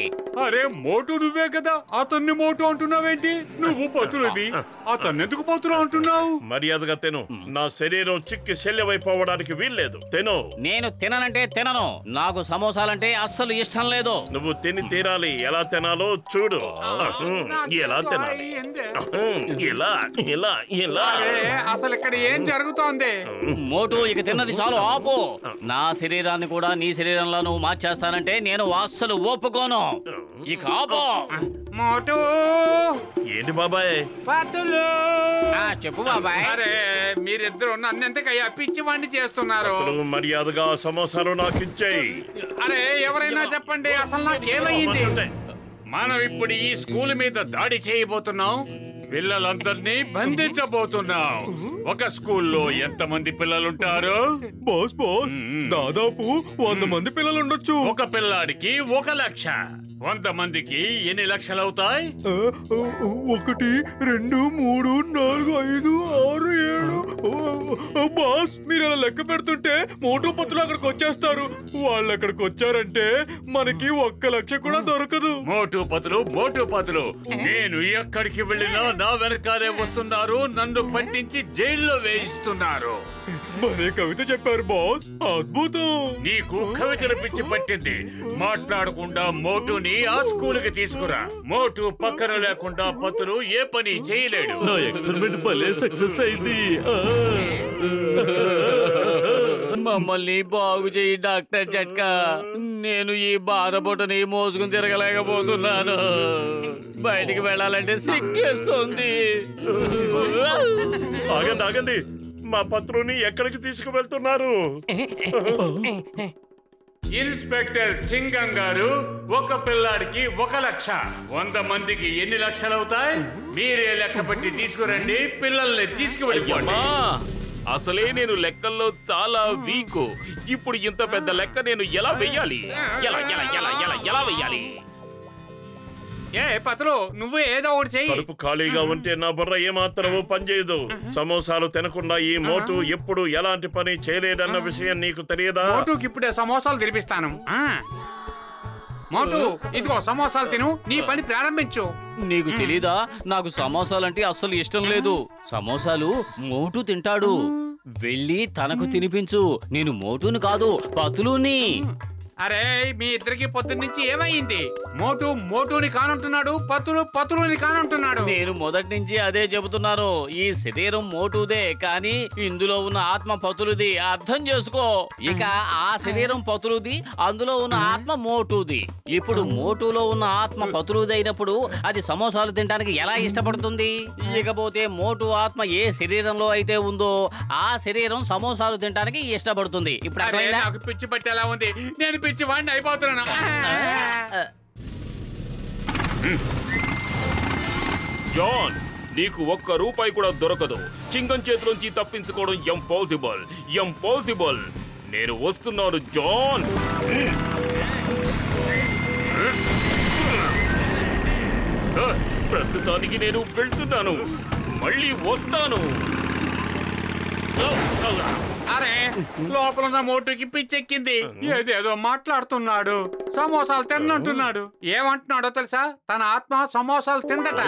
A: అరే మోటు నువ్వే కదా, అతన్ని మోటు అంటున్నావేంటి? నువ్వు పతులవి, అతన్ని ఎందుకు పతులు అంటున్నావు?
C: మర్యాదగా తిను. నా శరీరం చిక్కి శల్యమైపోవడానికి వీల్లేదు. తిను.
D: నేను తిననంటే తినను. నాకు సమోసాలంటే అస్సలు ఇష్టం లేదు.
C: నువ్వు తిని తీరాలి. ఎలా తినాలో చూడు. ఎలా తినాలి? ఇలా ఇలా ఇలా.
A: అసలు ఇక్కడ ఏం జరుగుతోంది?
D: మోటు, ఇక తిన్నది చాలు, ఆపు. నా శరీరాన్ని కూడా నీ శరీరంలో నువ్వు మార్చేస్తానంటే నేను అస్సలు ఒప్పుకోను. ఇక ఆపు.
A: మోటు.
C: ఏంటి బాబాయ్?
A: పతులు.
D: చెప్పు బాబాయ్.
A: అరే మీరిద్దరు నన్నెంతకయ్యా పిచ్చి వండి చేస్తున్నారు?
C: మర్యాదగా సమోసాలు నాకు ఇచ్చేయి.
A: అరే ఎవరైనా చెప్పండి, అసలు నాకేమైంది? మనం ఇప్పుడు ఈ స్కూల్ మీద దాడి చేయబోతున్నాం. పిల్లలందరినీ బంధించబోతున్నాం. ఒక స్కూల్లో ఎంతమంది పిల్లలుంటారు?
J: బాస్ బాస్, దాదాపు 100 మంది పిల్లలు ఉండొచ్చు.
A: ఒక పిల్లాడికి 1 లక్ష. 100 మందికి ఎన్ని లక్షలు అవుతాయి?
J: 1 2 3 4 5 6 7. బాస్, మీరు అలా లెక్క పెడుతుంటే మోటు పతులు అక్కడికి వచ్చేస్తారు. వాళ్ళు అక్కడికి వచ్చారంటే మనకి 1 లక్ష కూడా దొరకదు.
A: మోటు పతులు, నేను ఎక్కడికి వెళ్ళినా నా వెనకాలే వస్తున్నారు. నన్ను పట్టించి జైల్లో వేయిస్తున్నారు.
J: భలే కవిత చెప్పారు బాస్, అద్భుతం.
A: నీకు కవితల పిచ్చి పట్టింది. మాట్లాడకుండా మోటుని ఆ స్కూలుకి తీసుకురా. మోటు పక్కన లేకుండా పతులు ఏ పని చేయలేడు.
I: నా ఎక్స్పెరిమెంట్ భలే సక్సెస్ అయింది.
D: మమ్మల్ని బాగు చేయి డాక్టర్ జట్కా. నేను ఈ బాధపొటని మోసుకుని తిరగలేకపోతున్నాను. బయటికి వెళ్ళాలంటే సిగ్గేస్తోంది.
C: ఆగండి ఆగండి, మా పత్రుని ఎక్కడికి తీసుకువెళ్తున్నారు?
A: ఇన్స్పెక్టర్ చింగం గారు, ఒక పిల్లాడికి 1 లక్ష. 100 మందికి ఎన్ని లక్షలవుతాయి? మీరే లెక్క పెట్టి తీసుకురండి. పిల్లల్ని తీసుకువెళ్ళిపోండి.
K: అసలే నేను లెక్కల్లో చాలా వీక్. ఇప్పుడు ఇంత పెద్ద లెక్క నేను ఎలా వెయ్యాలి? ఎలా వెయ్యాలి?
E: ఏ పతులు, నువ్వు ఏదో ఒకటి చెయ్యి.
C: కడుపు ఖాళీగా ఉంటే నా బుర్ర ఏమాత్రమూ పనిచేయదు. సమోసాలు తినకుండా ఈ మోటు ఎప్పుడు ఎలాంటి పని చేయలేదన్న విషయం నీకు తెలియదా?
E: మోటుకి ఇప్పుడే సమోసాలు తినిపిస్తాను. మోటు, ఇదిగో సమోసాలు తిను, నీ పని ప్రారంభించు.
D: నీకు తెలీదా, నాకు సమోసాలంటే అస్సలు ఇష్టం లేదు. సమోసాలు మోటు తింటాడు. వెళ్ళి తనకు తినిపించు. నేను మోటుని కాదు, పతులుని.
E: అరే, మీ ఇద్దరికి పొద్దున్నుంచి ఏమైంది? మోటు మోటుని కానంటున్నాడు, పతులు పతులుని కానంటున్నాడు.
D: నేను మొదటి నుంచి అదే చెబుతున్నాను. ఈ శరీరం మోటుదే, కానీ ఇందులో ఉన్న ఆత్మ పతులుది. అర్థం చేసుకో. ఇక ఆ శరీరం పతులుది, అందులో ఉన్న ఆత్మ మోటుది. ఇప్పుడు మోటులో ఉన్న ఆత్మ పతులుది అయినప్పుడు అది సమోసాలు తినడానికి ఎలా ఇష్టపడుతుంది? ఇకపోతే మోటు ఆత్మ ఏ శరీరంలో అయితే ఉందో ఆ శరీరం సమోసాలు తినడానికి ఇష్టపడుతుంది. ఇప్పుడు అర్థమైందా?
E: నాకు పిచ్చి పట్టేలా ఉంది. నేను పిచ్చి వాడిని అయిపోతున్నాను.
K: జాన్, నీకు 1 రూపాయి కూడా దొరకదు. చింగం చేతిలోంచి తప్పించుకోవడం ఇంపాసిబుల్. నేను వస్తున్నాను జాన్. ప్రస్తుతానికి నేను వెళ్తున్నాను, మళ్ళీ వస్తాను.
E: అరే, లోపల ఉన్న మోటుకి పిచ్చెక్కింది. ఏదేదో మాట్లాడుతున్నాడు. సమోసాలు తిన్నంటున్నాడు. ఏమంటున్నాడో తెలుసా? తన ఆత్మ సమోసాలు తిందట.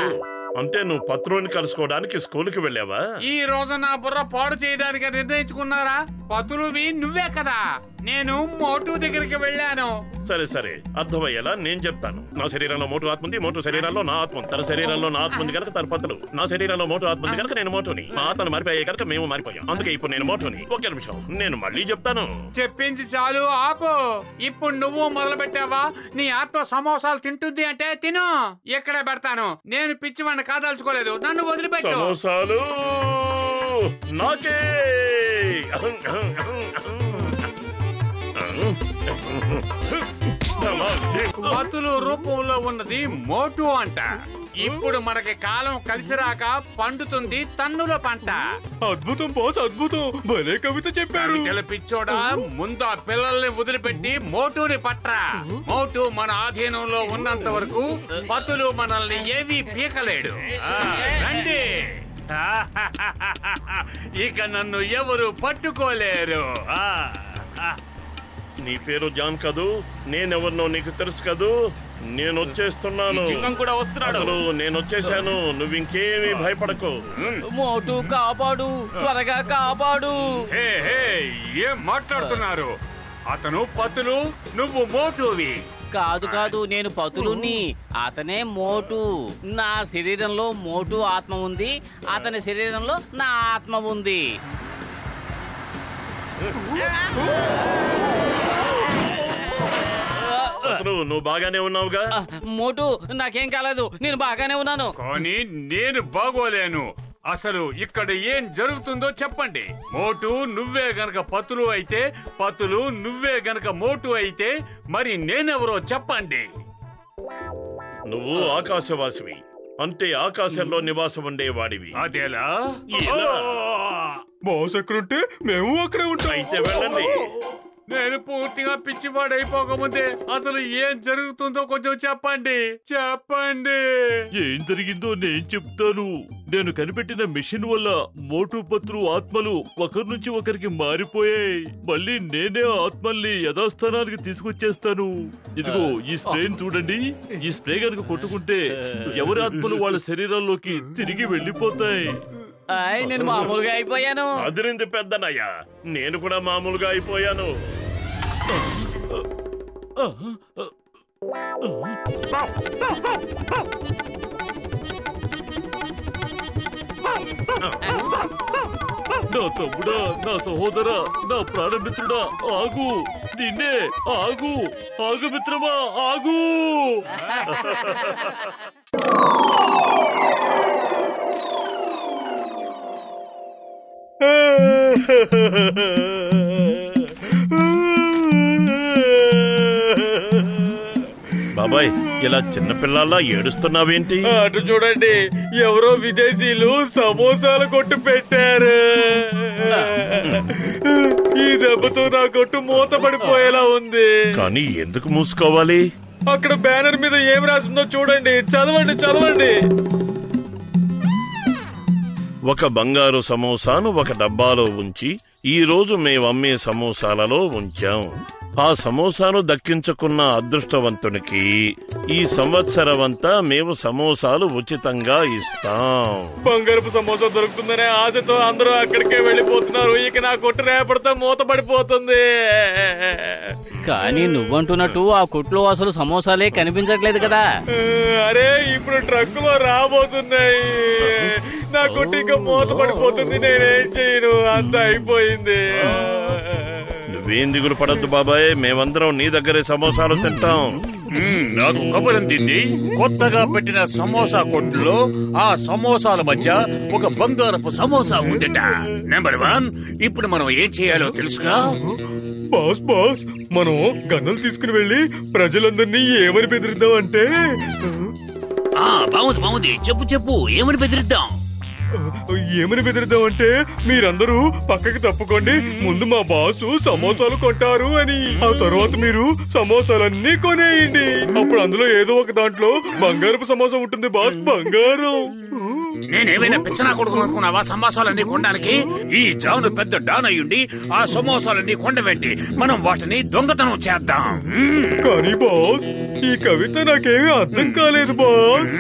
C: అంటే నువ్వు పత్రుని కలుసుకోవడానికి స్కూల్కి వెళ్ళావా?
E: ఈ రోజు నా బుర్ర పాడు చేయడానికి నిర్ణయించుకున్నారా? పతులువి నువ్వే కదా. నేను మోటు దగ్గరికి వెళ్ళాను.
C: సరే అర్థమయ్యేలా నేను చెప్తాను. నా శరీరంలో మోటు ఆత్మ ఉంది, మోటు శరీరంలో నా ఆత్మ ఉంది. తన శరీరంలో నా ఆత్మ ఉంది కనుక తన పతులు. నా శరీరంలో మోటు ఆత్మ ఉంది కనుక నేను మోటుని. మా ఆత్మలు మారిపోయాయి కనుక మేము మారిపోయాం. అందుకే ఇప్పుడు నేను మోటుని. 1 నిమిషం, నేను మళ్ళీ చెప్తాను.
E: చెప్పింది చాలు, ఆపు. ఇప్పుడు నువ్వు మొదలు పెట్టావా? నీ ఆత్మ సమోసాలు తింటుంది అంటే తిను. ఎక్కడే పెడతాను. నేను పిచ్చివాడిని కాదలుచుకోలేదు. నన్ను వదిలిపెట్టు.
C: సమోసాలు నాకే.
E: పతులు రూపంలో ఉన్నది మోటు అంట. ఇప్పుడు మనకి కాలం కలిసి రాక పండుతుంది తన్నుల పంట.
J: అద్భుతం బాస్, అద్భుతం. భలే కవిత చెప్పారు.
E: పిచ్చోడా, ముందు ఆ పిల్లల్ని వదిలిపెట్టి మోటుని పట్రా. మోటు మన ఆధీనంలో ఉన్నంత వరకు పతులు మనల్ని ఏమీ పీకలేడు. రండి. ఇక నన్ను ఎవరు పట్టుకోలేరు.
C: నీ పేరు జాన్ కదూ? నేనెవరినో నీకు తెలుసు కదూ? నేను వచ్చేస్తున్నాను.
K: చింగం కూడా వస్తున్నాడు.
C: నేను వచ్చేసాను. నువ్వు ఇంకేమీ భయపడకు.
D: మోటు కాపాడు, త్వరగా కాపాడు.
E: ఏం మాట్లాడుతున్నారు? అతను పతులు, నువ్వు మోటువి.
D: కాదు, నేను పతులుని. అతనే మోటు. నా శరీరంలో మోటు ఆత్మ ఉంది, అతని శరీరంలో నా ఆత్మ ఉంది.
C: నువ్వు బాగానే ఉన్నావుగా?
D: మోటు, నాకేం కాలేదు, నేను బాగానే ఉన్నాను.
E: కానీ నేను బాగోలేను. అసలు ఇక్కడ ఏం జరుగుతుందో చెప్పండి. మోటు నువ్వే గనక పతులు అయితే, పతులు నువ్వే గనక మోటు అయితే, మరి నేనెవరో చెప్పండి.
C: నువ్వు ఆకాశవాసివి, అంటే ఆకాశంలో నివాసం ఉండేవాడివి.
E: అదేలా?
J: బాస్ ఎక్కడుంటే మేము అక్కడే ఉంటాం.
C: అయితే వెళ్ళండి.
E: నేను పూర్తిగా పిచ్చివాడైపోకముందే అసలు ఏం జరుగుతుందో కొంచెం చెప్పండి.
I: ఏం జరిగిందో నేను చెప్తాను. నేను కనిపెట్టిన మిషన్ వల్ల మోటు పత్రు ఆత్మలు ఒకరి నుంచి ఒకరికి మారిపోయాయి. మళ్ళీ నేనే ఆత్మల్ని యథాస్థానానికి తీసుకొచ్చేస్తాను. ఇదిగో ఈ స్ప్రేని చూడండి. ఈ స్ప్రే కనుక కొట్టుకుంటే ఎవరి ఆత్మలు వాళ్ళ శరీరాల్లోకి తిరిగి వెళ్ళిపోతాయి.
D: నేను మామూలుగా అయిపోయాను.
C: అదిరింది పెద్దనయ్య, నేను కూడా మామూలుగా అయిపోయాను.
I: నా తమ్ముడా, నా సహోదరా, నా ప్రాణమిత్రుడా, ఆగు! నిన్నే ఆగు! ఆగు మిత్రమా, ఆగు!
C: బాబాయ్, ఇలా చిన్నపిల్లల్లా ఏడుస్తున్నావేంటి?
J: అటు చూడండి, ఎవరో విదేశీయులు సమోసాల కొట్టు పెట్టారు. ఈ దెబ్బతో నా కొట్టు మూత పడిపోయేలా ఉంది.
C: కానీ ఎందుకు మూసుకోవాలి?
J: అక్కడ బ్యానర్ మీద ఏం రాసిందో చూడండి, చదవండి చదవండి.
C: ఒక బంగారు సమోసాను ఒక డబ్బాలో ఉంచి ఈ రోజు మేమమ్మే సమోసాలలో ఉంచాం. ఆ సమోసాను దక్కించుకున్న అదృష్టవంతునికి ఈ సంవత్సరమంతా మేము సమోసాలు ఉచితంగా ఇస్తాం.
J: బంగారపు సమోసా దొరుకుతుందనే ఆశతో అందరూ అక్కడికే వెళ్ళిపోతున్నారు. ఇక నా కొట్టు రేపటితో మూత పడిపోతుంది.
D: కానీ నువ్వంటున్నట్టు ఆ కొట్లో అసలు సమోసాలే కనిపించట్లేదు కదా.
J: అరే, ఇప్పుడు ట్రక్కులో రాబోతున్నాయి. నా కొట్టు ఇక మూత పడిపోతుంది. నేనేం చేయను, అంత అయిపోయింది.
C: నువ్వేం దిగులు పడద్దు బాబాయ్, మేమందరం నీ దగ్గరే సమోసాలు తింటాం.
L: నాకు కబురందింది, కొత్తగా పెట్టిన సమోసా కొట్టులో ఆ సమోసాల మధ్య ఒక బంగారపు సమోసా ఉందట. నెంబర్ 1, ఇప్పుడు మనం ఏం చేయాలో తెలుసుగా?
J: బాస్ బాస్, మనం గన్నులు తీసుకుని వెళ్ళి ప్రజలందరినీ ఏమని బెదిరిద్దాం అంటే?
L: బాగుంది, చెప్పు చెప్పు, ఏమని బెదిరిద్దాం?
J: ఏమని బెదిరిద్దాం అంటే, మీరందరూ పక్కకి తప్పుకోండి, ముందు మా బాసు సమోసాలు కొంటారు అని. ఆ తర్వాత మీరు సమోసాలన్నీ కొనేయండి. అప్పుడు అందులో ఏదో ఒక దాంట్లో బంగారపు సమోసా ఉంటుంది బాస్, బంగారం.
L: నేనేమైనా పిచ్చనా కొడుకుని అనుకున్నావా సమోసాలన్నీ కొనడానికి? ఈ జాను పెద్ద డాన్ అయ్యుండి ఆ సమోసాలన్నీ కొండబెట్టి మనం వాటిని దొంగతనం చేద్దాం.
J: కానీ బాస్, ఈ కవిత నాకేమీ అర్థం కాలేదు బాస్.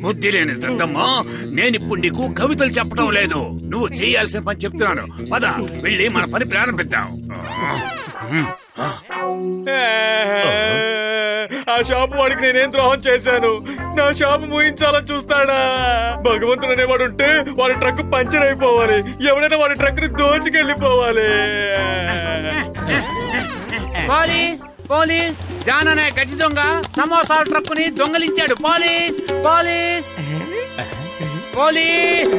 L: బుద్ధి లేని దద్దమ్మా, నేనిప్పుడు నీకు కవితలు చెప్పడం లేదు, నువ్వు చేయాల్సిన పని చెప్తున్నాను. పద, వెళ్ళి మన పని ప్రారంభిద్దాం.
J: ఆ షాపు వాడికి నేనేం ద్రోహం చేశాను? నా షాపు మూయించాలని చూస్తాడా? భగవంతుడు అనేవాడు ఉంటే వాడి ట్రక్ పంచర్ అయిపోవాలి, ఎవడైనా వాడి ట్రక్ ని దోచుకెళ్ళిపోవాలి.
E: పోలీస్ పోలీస్, జాన్ అనే గజి దొంగ సమోసాల ట్రక్కుని దొంగలించాడు. Police police police.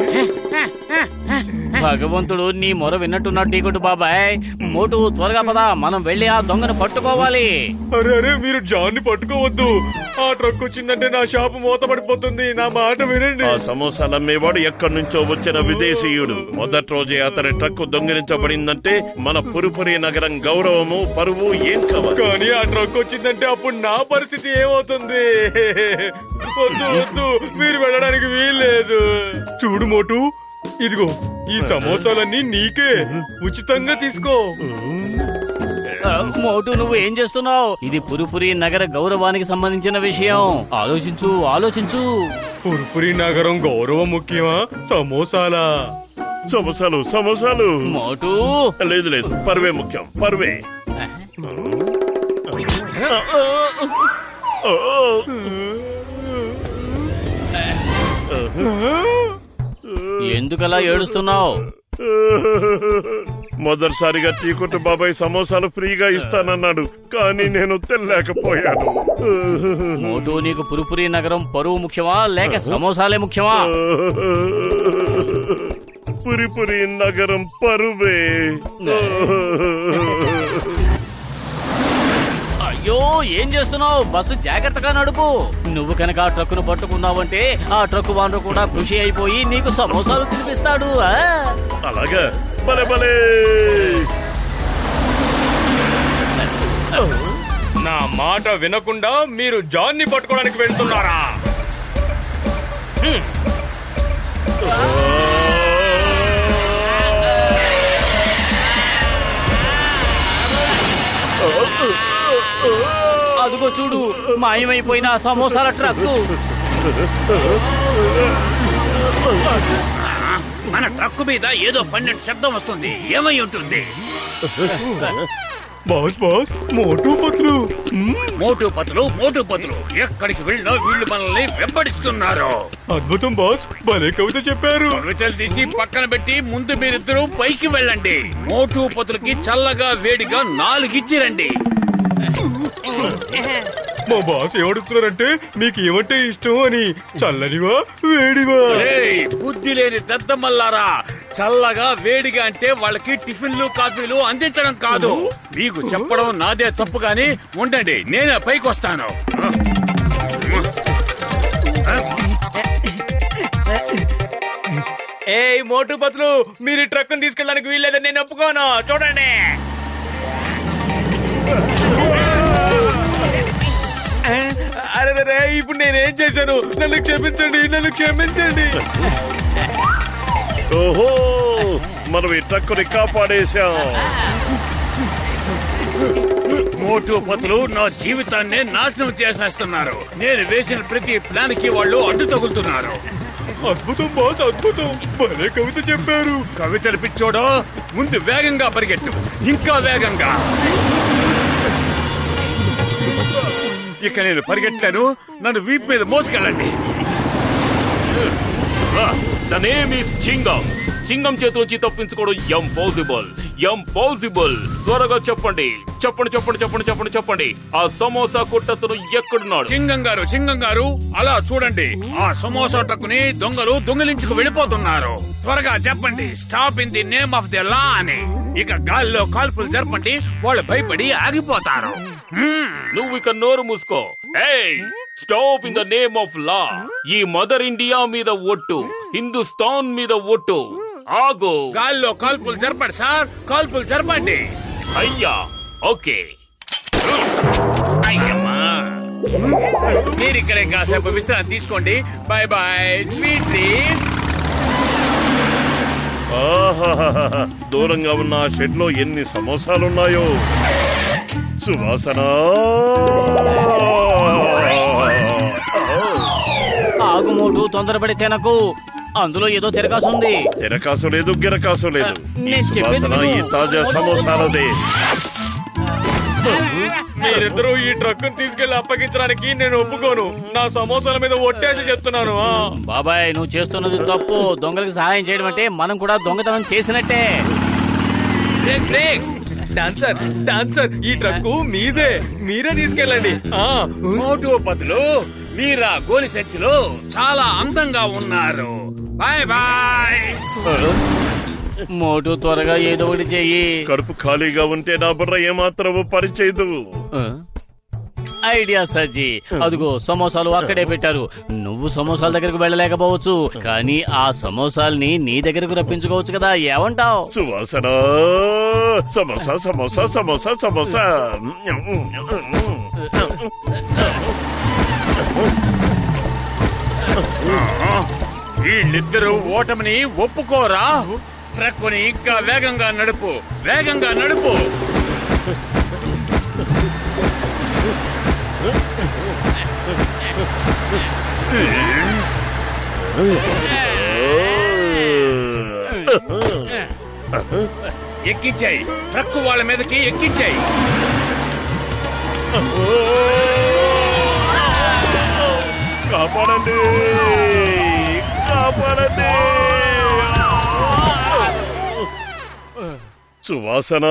D: భగవంతుడు నీ మొర విన్నట్టున్నాడు టీకొట్టు బాబాయ్. మోటు త్వరగా పదా, మనం వెళ్ళి ఆ దొంగను పట్టుకోవాలి.
J: అరే అరే, మీరు జాన్ ని పట్టుకోవద్దు. ఆ ట్రక్ వచ్చిందంటే నా షాపు మూత పడిపోతుంది. నా మాట వినండి.
C: ఆ సమోసాలు అమ్మేవాడు ఎక్కడి నుంచో వచ్చిన విదేశీయుడు. మొదటి రోజే అతని ట్రక్ దొంగిలించబడిందంటే మన పురుపురి నగరం గౌరవము, పరువు ఏం కావాలి.
J: కానీ ఆ ట్రక్ వచ్చిందంటే అప్పుడు నా పరిస్థితి ఏమవుతుంది? వద్దు వద్దు, మీరు వెళ్ళడానికి వీల్లేదు. చూడు మోటు, ఇదిగో ఈ సమోసాలన్నీ నీకే, ఉచితంగా తీసుకో.
D: మోటు, నువ్వు ఏం చేస్తున్నావు? ఇది పురుపురి నగర గౌరవానికి సంబంధించిన విషయం. ఆలోచించు ఆలోచించు.
J: పురుపురి నగరం గౌరవం ముఖ్యమా, సమోసాలా?
C: సమోసాలు సమోసాలు.
D: మోటు,
C: లేదు లేదు, పరువే ముఖ్యం, పరువే.
D: ఎందుకలా ఏడుస్తున్నావు?
C: మొదటిసారిగా టీకొట్టు బాబాయ్ సమోసాలు ఫ్రీగా ఇస్తానన్నాడు, కానీ నేను తెల్లేకపోయాను.
D: మోటు, నీకు పురుపురి నగరం పరువు ముఖ్యమా లేక సమోసాలే ముఖ్యమా?
C: పురిపురి నగరం పరువే.
D: అయ్యో, ఏం చేస్తున్నావు? బస్సు జాగ్రత్తగా నడుపు. నువ్వు కనుక ఆ ట్రక్కును పట్టుకున్నావంటే ఆ ట్రక్కు వానరు కూడా ఖుషి అయిపోయి నీకు సమోసాలు తినిపిస్తాడు.
C: అలాగా? భలే భలే.
J: నా మాట వినకుండా మీరు జాన్ ని పట్టుకోవడానికి వెళ్తున్నారా?
D: అదిగో చూడు, మాయమైపోయిన సమోసాల ట్రక్కు.
L: మన ట్రక్ మీద ఏదో పన్నెండు శబ్దం వస్తుంది. ఏమై ఉంటుంది?
J: బాస్ బాస్ మోటు పతులు
L: మోటు పతులు ఎక్కడికి వెళ్ళినా వీళ్ళు మనల్ని వెంబడిస్తున్నారు.
J: అద్భుతం బాస్, భలే కవిత చెప్పారు.
L: కవితలు తీసి పక్కన పెట్టి ముందు మీరిద్దరూ పైకి వెళ్ళండి. మోటు పతులకి చల్లగా వేడిగా 4 ఇచ్చిరండి.
J: మా బాస్ ఏమడుగుతున్నారంటే మీకు ఏమంటే ఇష్టం అని. చల్లనివా వేడివా?
L: బుద్ధి లేని దద్దమల్లారా, చల్లగా వేడిగా అంటే వాళ్ళకి టిఫిన్లు కాఫీలు అందించడం కాదు. మీకు చెప్పడం నాదే తప్పు గాని ఉండండి, నేనే పైకి వస్తాను.
E: మోటు పతులు, మీరు ట్రక్ తీసుకెళ్ళడానికి వీల్లేదని నేను ఒప్పుకోను. చూడండి. అరే ఇప్పుడు నేనేం చేశాను? నన్ను క్షమించండి.
C: ఓహో, మనం ఈ ట్రక్కుని కాపాడేశాం.
L: మోటు పతులు నా జీవితాన్ని నాశనం చేసేస్తున్నారు. నేను వేసిన ప్రతి ప్లాన్ కి వాళ్ళు అడ్డు తగులుతున్నారు.
J: అద్భుతం బాస్, అద్భుతం, భలే కవిత చెప్పారు.
L: కవితలు పిచ్చోడో, ముందు వేగంగా పరిగెట్టు, ఇంకా వేగంగా. ఇక నేను పరిగెట్టాను, నన్ను వీపు మీద మోసుకెళ్ళండి.
K: The name is Chingam. Chingam చేతిలోంచి తప్పించుకోవడం ఇంపాసిబుల్. త్వరగా చెప్పండి. ఆ సమోసా కొట్టతను ఎక్కడున్నాడు?
L: చింగం గారు అలా చూడండి. ఆ సమోసా టక్కుని దొంగలు దొంగిలించుకు వెళ్ళిపోతున్నారు. త్వరగా చెప్పండి, stop in the name of the law అని. ఇక గాల్లో కాల్పులు జరపండి, వాళ్ళు భయపడి ఆగిపోతారు.
K: నువ్వు ఇక నోరు మూసుకో. Stop in the name of law. ఈ మదర్ ఇండియా మీద ఒట్టు, హిందుస్థాన్ మీద ఒట్టు. ఆగు.
L: గాల్లో కాల్పులు జరపండి సార్, కాల్పులు జరపండి.
K: అయ్యా, ఓకే.
L: అయ్యమ్మా, మీరు ఇక్కడే కాసేపు విశ్రాంతి తీసుకోండి. Bye bye, sweet dreams.
C: దూరంగా ఉన్న షెడ్ లో ఎన్ని సమోసాలున్నాయో. సువాసన.
D: ఆగు మోటు, తొందరపడి తినకు. అందులో ఏదో తిరకాసుంది.
C: తిరకాసు లేదు, గిరకాసు లేదు. ఈ సువాసన ఈ తాజా సమోసాలదే.
E: మీరిద్దరూ ఈ ట్రక్ తీసుకెళ్లి అప్పగించడానికి నేను ఒప్పుకోను. నా సమోసాల మీద ఒట్టేసి చెప్తున్నాను.
D: బాబాయ్, నువ్వు చేస్తున్నది తప్పు. దొంగలకు సహాయం చేయడం అంటే మనం కూడా దొంగతనం చేసినట్టే.
E: డాన్సర్, ఈ ట్రక్ మీరే తీసుకెళ్ళండి.
L: మోటు పతులు, మీరా గోలి సెచ్చులు చాలా అందంగా ఉన్నారు. Bye bye.
D: మోటు, త్వరగా ఏదో ఒకటి చెయ్యి.
C: కడుపు ఖాళీగా ఉంటే నా బుర్ర ఏమాత్రము పనిచేయదు.
D: ఐడియా సజ్జి. అదిగో సమోసాలు అక్కడే పెట్టారు. నువ్వు సమోసాల దగ్గరకు వెళ్ళలేకపోవచ్చు, కానీ ఆ సమోసాల్ని నీ దగ్గరకు రప్పించుకోవచ్చు కదా. ఏమంటావ్?
C: సువాసన. సమోసా సమోసా సమోసా సమోసా.
L: వీళ్ళిద్దరూ ఓటమిని ఒప్పుకోరా? ట్రక్కుని ఇంకా వేగంగా నడుపు. ఎక్కించాయి, ట్రక్కు వాళ్ళ మీదకి ఎక్కించాయి.
C: కాపాడండి. సువాసన.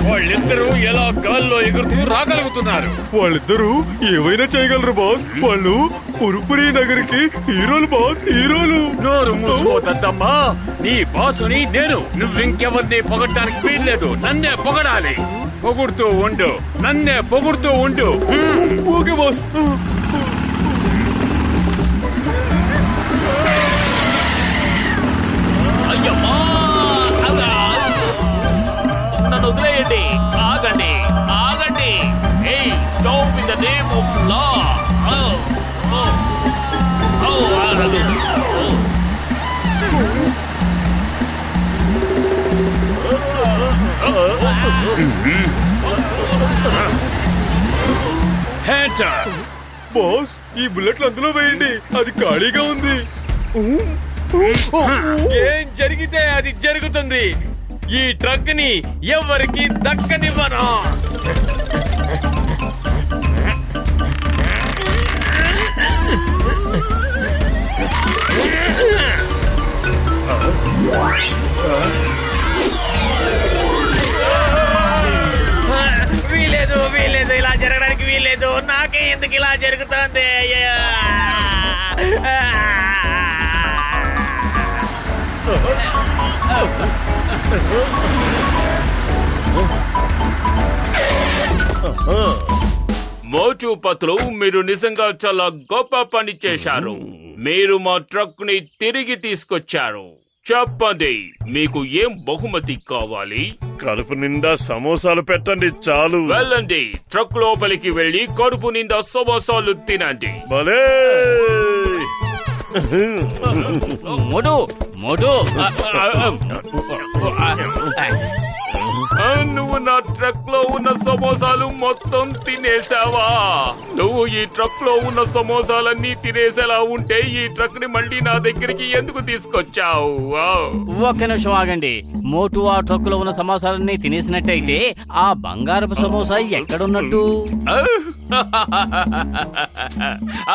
L: వాళ్ళిద్దరూ ఎలా గాల్లో ఎగురుతూ రాగలుగుతున్నారు?
J: వాళ్ళిద్దరూ ఏవైనా చేయగలరు బాస్. వాళ్ళు పురుపురి నగరికి హీరోలు బాస్, హీరోలు.
L: నోరు మూసుకోదమ్మా, నీ బాసుని నేను. నువ్వింకెవరిని పొగడ్డానికి వీల్లేదు, నన్నే పొగడాలి. పొగుడుతూ ఉండు, నన్నే పొగుడుతూ ఉండు.
J: Okay boss.
K: అయ్యమ్మా, నన్ను వదిలేయండి. ఆగండి. Stop in the name of law.
J: Boss ఈ బుల్లెట్లు అందులో వేయండి, అది ఖాళీగా ఉంది.
E: ఏం జరిగితే అది జరుగుతుంది. ఈ ట్రక్ ని ఎవరికి దక్కనివ్వను. వీలేదు వీలేదు, ఇలా జరగడానికి వీలేదు. నాకే ఎందుకు ఇలా జరుగుతుంది?
K: మోటు పత్లు, మీరు నిజంగా చాలా గొప్ప పని చేశారు. మీరు మా ట్రక్ ని తిరిగి తీసుకొచ్చారు. చెప్పండి, మీకు ఏం బహుమతి కావాలి?
C: కడుపు నిండా సమోసాలు పెట్టండి చాలు.
K: వెళ్ళండి, ట్రక్ లోపలికి వెళ్ళి కడుపు నిండా సమోసాలు తినండి.
C: భలే
D: మోటు మోటు
K: నువ్వు నా ట్రక్ లో ఉన్న సమోసాలు మొత్తం తినేసావా? నువ్వు ఈ ట్రక్ లో ఉన్న సమోసాలన్నీ తినేసేలా ఉంటే ఈ ట్రక్ ని మళ్ళీ నా దగ్గరికి ఎందుకు తీసుకొచ్చావు?
D: ఒక్క నిమిషం ఆగండి. మోటు ఆ ట్రక్ లో ఉన్న సమోసాలన్నీ తినేసినట్టయితే ఆ బంగారపు సమోసా ఎక్కడున్నట్టు?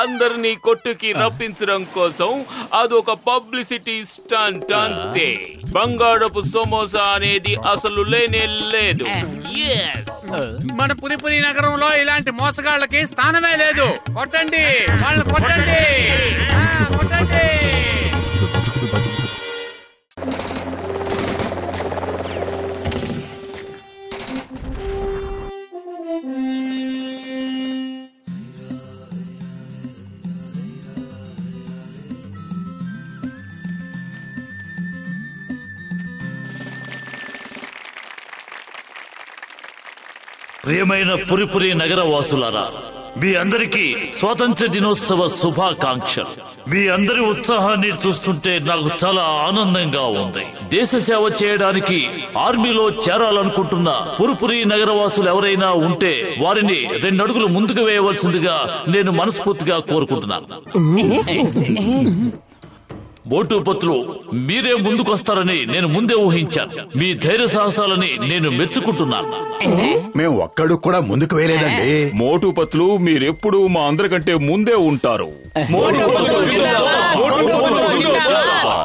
K: అందరినీ కొట్టుకి రప్పించడం కోసం అదొక పబ్లిసిటీ స్టంట్ అంతే. బంగారపు సమోసా అనేది అసలు లేనే లేదు.
L: మన పురిపురి నగరంలో ఇలాంటి మోసగాళ్ళకి స్థానమే లేదు. కొట్టండి వాళ్ళని, కొట్టండి కొట్టండి.
I: ప్రియమైన పురిపురి నగర వాసులారా, మీ అందరికీ స్వాతంత్ర దినోత్సవ శుభాకాంక్షలు. మీ అందరి ఉత్సాహాన్ని చూస్తుంటే నాకు చాలా ఆనందంగా ఉంది. దేశ సేవ చేయడానికి ఆర్మీలో చేరాలనుకుంటున్న పురిపురి నగరవాసులు ఎవరైనా ఉంటే వారిని 2 అడుగులు ముందుకు వేయవలసిందిగా నేను మనస్ఫూర్తిగా కోరుకుంటున్నాను. మోటు పత్లు, మీరే ముందుకొస్తారని నేను ముందే ఊహించాను. మీ ధైర్య సాహసాలని నేను మెచ్చుకుంటున్నాను.
M: మేము ఒక్కడు కూడా ముందుకు వేయలేదండి.
K: మోటు పత్లు, మీరెప్పుడు మా అందరికంటే ముందే ఉంటారు.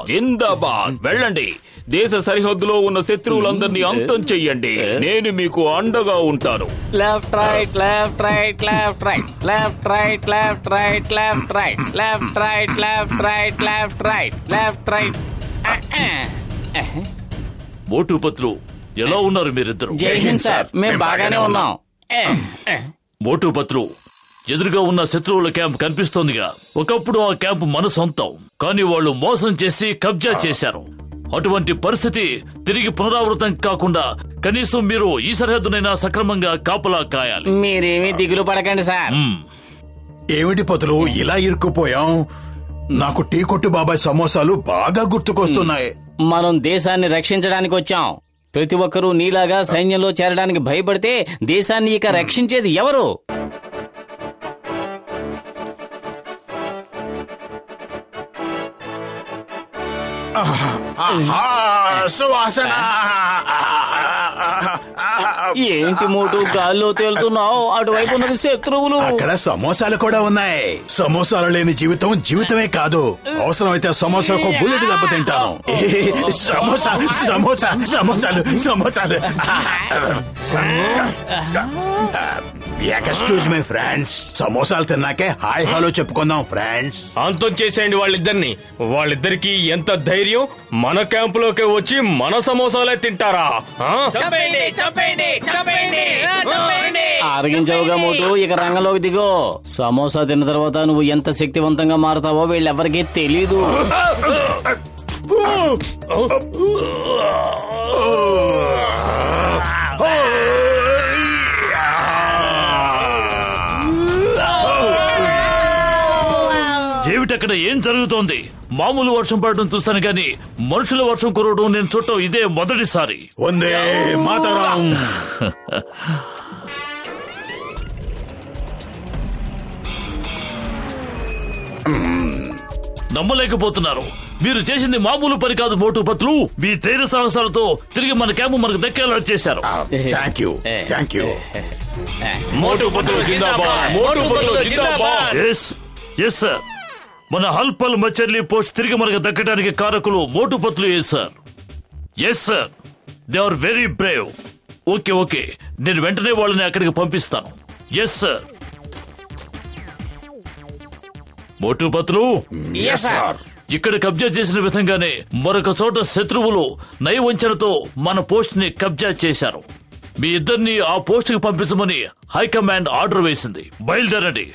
K: జిందాబాద్. వెళ్ళండి, దేశ సరిహద్దులో ఉన్న శత్రువులందరినీ అంతం చెయ్యండి. నేను మీకు అండగా ఉంటాను.
D: Left right left right left right left right left right left right left right left right left right left right.
I: Motu Patlu, ఎలా ఉన్నారు మీరిద్దరు?
D: జై హింద్ సార్, మేము బాగానే ఉన్నాం.
I: మోటు పత్లు, ఎదురుగా ఉన్న శత్రువుల క్యాంప్ కనిపిస్తోందిగా. ఒకప్పుడు ఆ క్యాంప్ మన సొంతం, కానీ వాళ్ళు మోసం చేసి కబ్జా చేశారు. అటువంటి పరిస్థితి తిరిగి పునరావృతం కాకుండా కనీసం మీరు ఈ సరిహద్దునైనా సక్రమంగా కాపలా కాయాలి.
D: మీరేమీ దిగులు పడకండి సార్.
M: ఏమిటి పతులు ఇలా ఇరుక్కుపోయాం? నాకు టీ కొట్టు బాబాయ్ సమోసాలు బాగా గుర్తుకొస్తున్నాయి.
D: మనం దేశాన్ని రక్షించడానికి వచ్చాం. ప్రతి ఒక్కరూ నీలాగా సైన్యంలో చేరడానికి భయపడితే దేశాన్ని ఇక రక్షించేది ఎవరు? ఏంటి మోటు గాల్లో తేలుతున్నావు? అటువైపు ఉన్నది శత్రువులు.
M: అక్కడ సమోసాలు కూడా ఉన్నాయి. సమోసాలు లేని జీవితం జీవితమే కాదు. అవసరమైతే సమోసాకు బుల్లెట్ దెబ్బ తింటాను. సమోసా సమోసా సమోసాలు సమోసాలు. ఎక్స్క్యూజ్ మై ఫ్రెండ్స్, సమోసాలు తిన్నాకే హాయ్ హలో చెప్పుకుందాం ఫ్రెండ్స్.
E: అంతం చేసేయండి వాళ్ళిద్దరిని. వాళ్ళిద్దరికి ఎంత ధైర్యం మన క్యాంపులోకి వచ్చి మన సమోసాలే తింటారా?
D: ఆరగించవుగా మోటు, ఇక రంగంలోకి దిగో. సమోసా తిన్న తర్వాత నువ్వు ఎంత శక్తివంతంగా మారతావో వీళ్ళెవరికీ తెలీదు.
I: ఏమిటక్కడ ఏం జరుగుతోంది? మామూలు వర్షం పడటం చూస్తాను గాని మనుషుల వర్షం కురవడం నేను చూడటం ఇదే మొదటిసారి.
M: వందే మాతరం.
I: నమ్మలేకపోతున్నారు. మీరు చేసింది మామూలు పని కాదు మోటు పత్లు. మీ ధైర్య సాహసాలతో తిరిగి మన క్యాంపు మనకు దక్కేలా చేశారు.
C: మోటు పత్లు జిందాబాద్, మోటు పత్లు జిందాబాద్.
I: ఎస్ సార్, మన హల్పల్ మచర్లి పోస్ట్ తిరిగి మనకు దక్కడానికి కారకులు Motu Patlu. Yes sir, they are very brave. Okay, నేను వెంటనే వాళ్ళని అక్కడికి పంపిస్తాను. Yes sir. మోటు పత్లు, ఇక్కడ కబ్జా చేసిన విధంగానే మరొక చోట శత్రువులు నయవంచనతో మన పోస్ట్ ని కబ్జా చేశారు. మీ ఇద్దరిని ఆ పోస్ట్ కి పంపించమని హైకమాండ్ ఆర్డర్ వేసింది. బయలుదేరండి,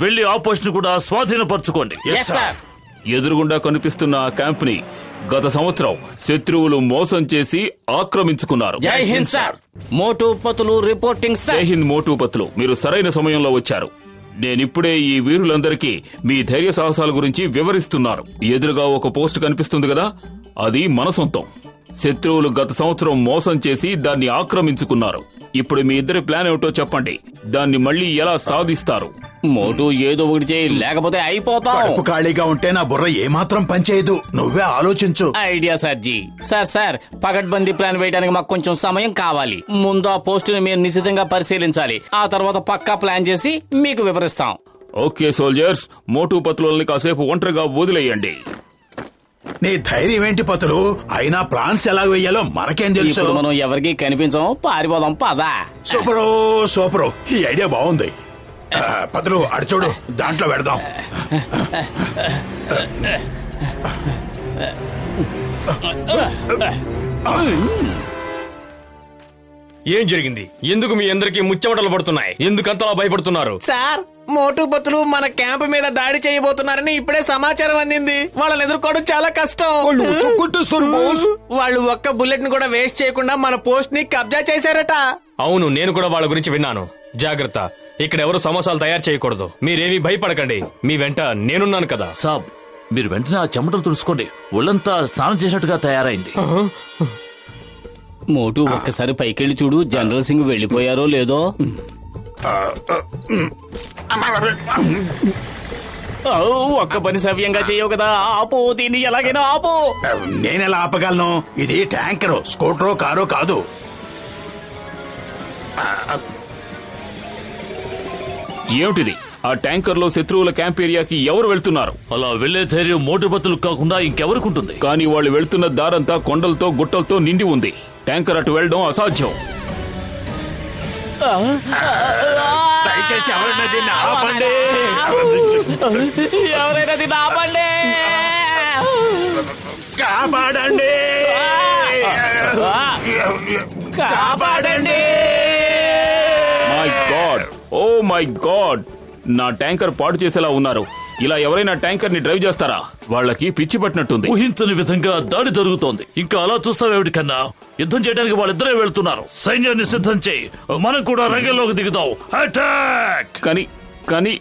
I: వెళ్లి ఆ పోస్ట్ ని కూడా స్వాధీనపరచుకోండి.
K: ఎదురుగుండా కనిపిస్తున్న ఆ క్యాంప్ ని గత సంవత్సరం శత్రువులు మోసం చేసి ఆక్రమించుకున్నారు.
D: జై హింద్ సార్. మోటు పత్లు రిపోర్టింగ్ సార్.
K: జై హింద్ మోటు పత్లు, మీరు సరైన సమయంలో వచ్చారు. నేనిప్పుడే ఈ వీరులందరికీ మీ ధైర్య సాహసాల గురించి వివరిస్తున్నారు. ఎదురుగా ఒక పోస్ట్ కనిపిస్తుంది కదా, అది మన సొంతం. శత్రువులు గత సంవత్సరం మోసం చేసి దాన్ని ఆక్రమించుకున్నారు. ఇప్పుడు మీ ఇద్దరి ప్లాన్ ఏమిటో చెప్పండి. దాన్ని మళ్ళీ ఎలా సాధిస్తారు?
D: మోటు ఏదో ఒకటి చేయి, లేకపోతే అయిపోతాం.
M: కడుపు ఖాళీగా ఉంటే నా బుర్ర ఏమాత్రం పనిచేయదు. నువ్వే ఆలోచించు.
D: ఐడియా సార్జీ. సార్ పకడ్బందీ ప్లాన్ వేయడానికి మాకు కొంచెం సమయం కావాలి. ముందు ఆ పోస్టుని మీరు నిశితంగా పరిశీలించాలి. ఆ తర్వాత పక్కా ప్లాన్ చేసి మీకు వివరిస్తాం.
K: ఓకే సోల్జర్స్, మోటు పత్రుల్ని కాసేపు ఒంటరిగా వదిలేయండి.
M: నీ ధైర్యం ఏంటి పతులు? అయినా ప్లాన్స్ ఎలా వేయాలో మనకేం తెలుసు.
D: మనం ఎవరికి కనిపించాం, పారిపోదాం పదా.
M: సూపరు, ఈ ఐడియా బాగుంది. పతులు అడి చూడు, దాంట్లో పెడదాం.
N: ఏం జరిగింది? ఎందుకు మీ అందరికీ ముచ్చమటలు పడుతున్నాయి? ఎందుకంతలా భయపడుతున్నారు?
E: సార్, మోటు పత్తులు మన క్యాంప్ మీద దాడి చేయబోతున్నారని ఇప్పుడే సమాచారం అందింది. వాళ్ళని ఎదుర్కోవడం చాలా కష్టం. వాళ్ళు ఒక్క బుల్లెట్ ని కూడా వేస్ట్ చేయకుండా మన పోస్ట్ ని కబ్జా చేశారట.
N: అవును, నేను కూడా వాళ్ళ గురించి విన్నాను. జాగ్రత్త, ఇక్కడ ఎవరు సమోసాలు తయారు చేయకూడదు. మీరేమీ భయపడకండి, మీ వెంట నేనున్నాను కదా.
I: సాబ్, మీరు వెంటనే ఆ చెమటలు తుడుచుకోండి. ఒళ్ళంతా స్నానం చేసినట్టుగా తయారైంది.
D: మోటు ఒక్కసారి పైకెళ్ళి చూడు, జనరల్ సింగ్ వెళ్ళిపోయారో లేదో. ఒక్క పని సవ్యంగా చేయవు కదా, ఆపో దీన్ని, ఎలాగైనా ఆపో.
M: నేనెలా ఆపగలను? ఇది ట్యాంకరు, స్కూటరో కారో కాదు.
K: ఏమిటిది? ఆ ట్యాంకర్ లో శత్రువుల క్యాంప్ ఏరియాకి ఎవరు వెళ్తున్నారు?
I: అలా వెళ్లే ధైర్యం మోటు పత్తులు కాకుండా ఇంకెవరికుంటుంది?
K: కానీ వాళ్ళు వెళ్తున్న దారంతా కొండలతో గుట్టలతో నిండి ఉంది. ట్యాంకర్ అటు వెళ్ళడం అసాధ్యం.
M: దయచేసి ఎవరైనా దీన్ని ఆపండి.
D: ఎవరైనా దీన్ని ఆపండి.
M: కాపాడండి,
D: కాపాడండి.
K: My God, oh my God, నా ట్యాంకర్ పాడు చేసేలా ఉన్నారు. ఇలా ఎవరైనా ట్యాంకర్ ని డ్రైవ్ చేస్తారా? వాళ్ళకి పిచ్చి పట్టినట్టుంది.
I: ఊహించని విధంగా దాడి జరుగుతోంది. ఇంకా అలా చూస్తావేమిటి కన్నా? యుద్ధం చేయడానికి వాళ్ళిద్దరే వెళ్తున్నారు. సైన్యాన్ని సిద్ధం చేయి, మనం కూడా రంగంలోకి దిగుదాం. అటాక్!
K: కానీ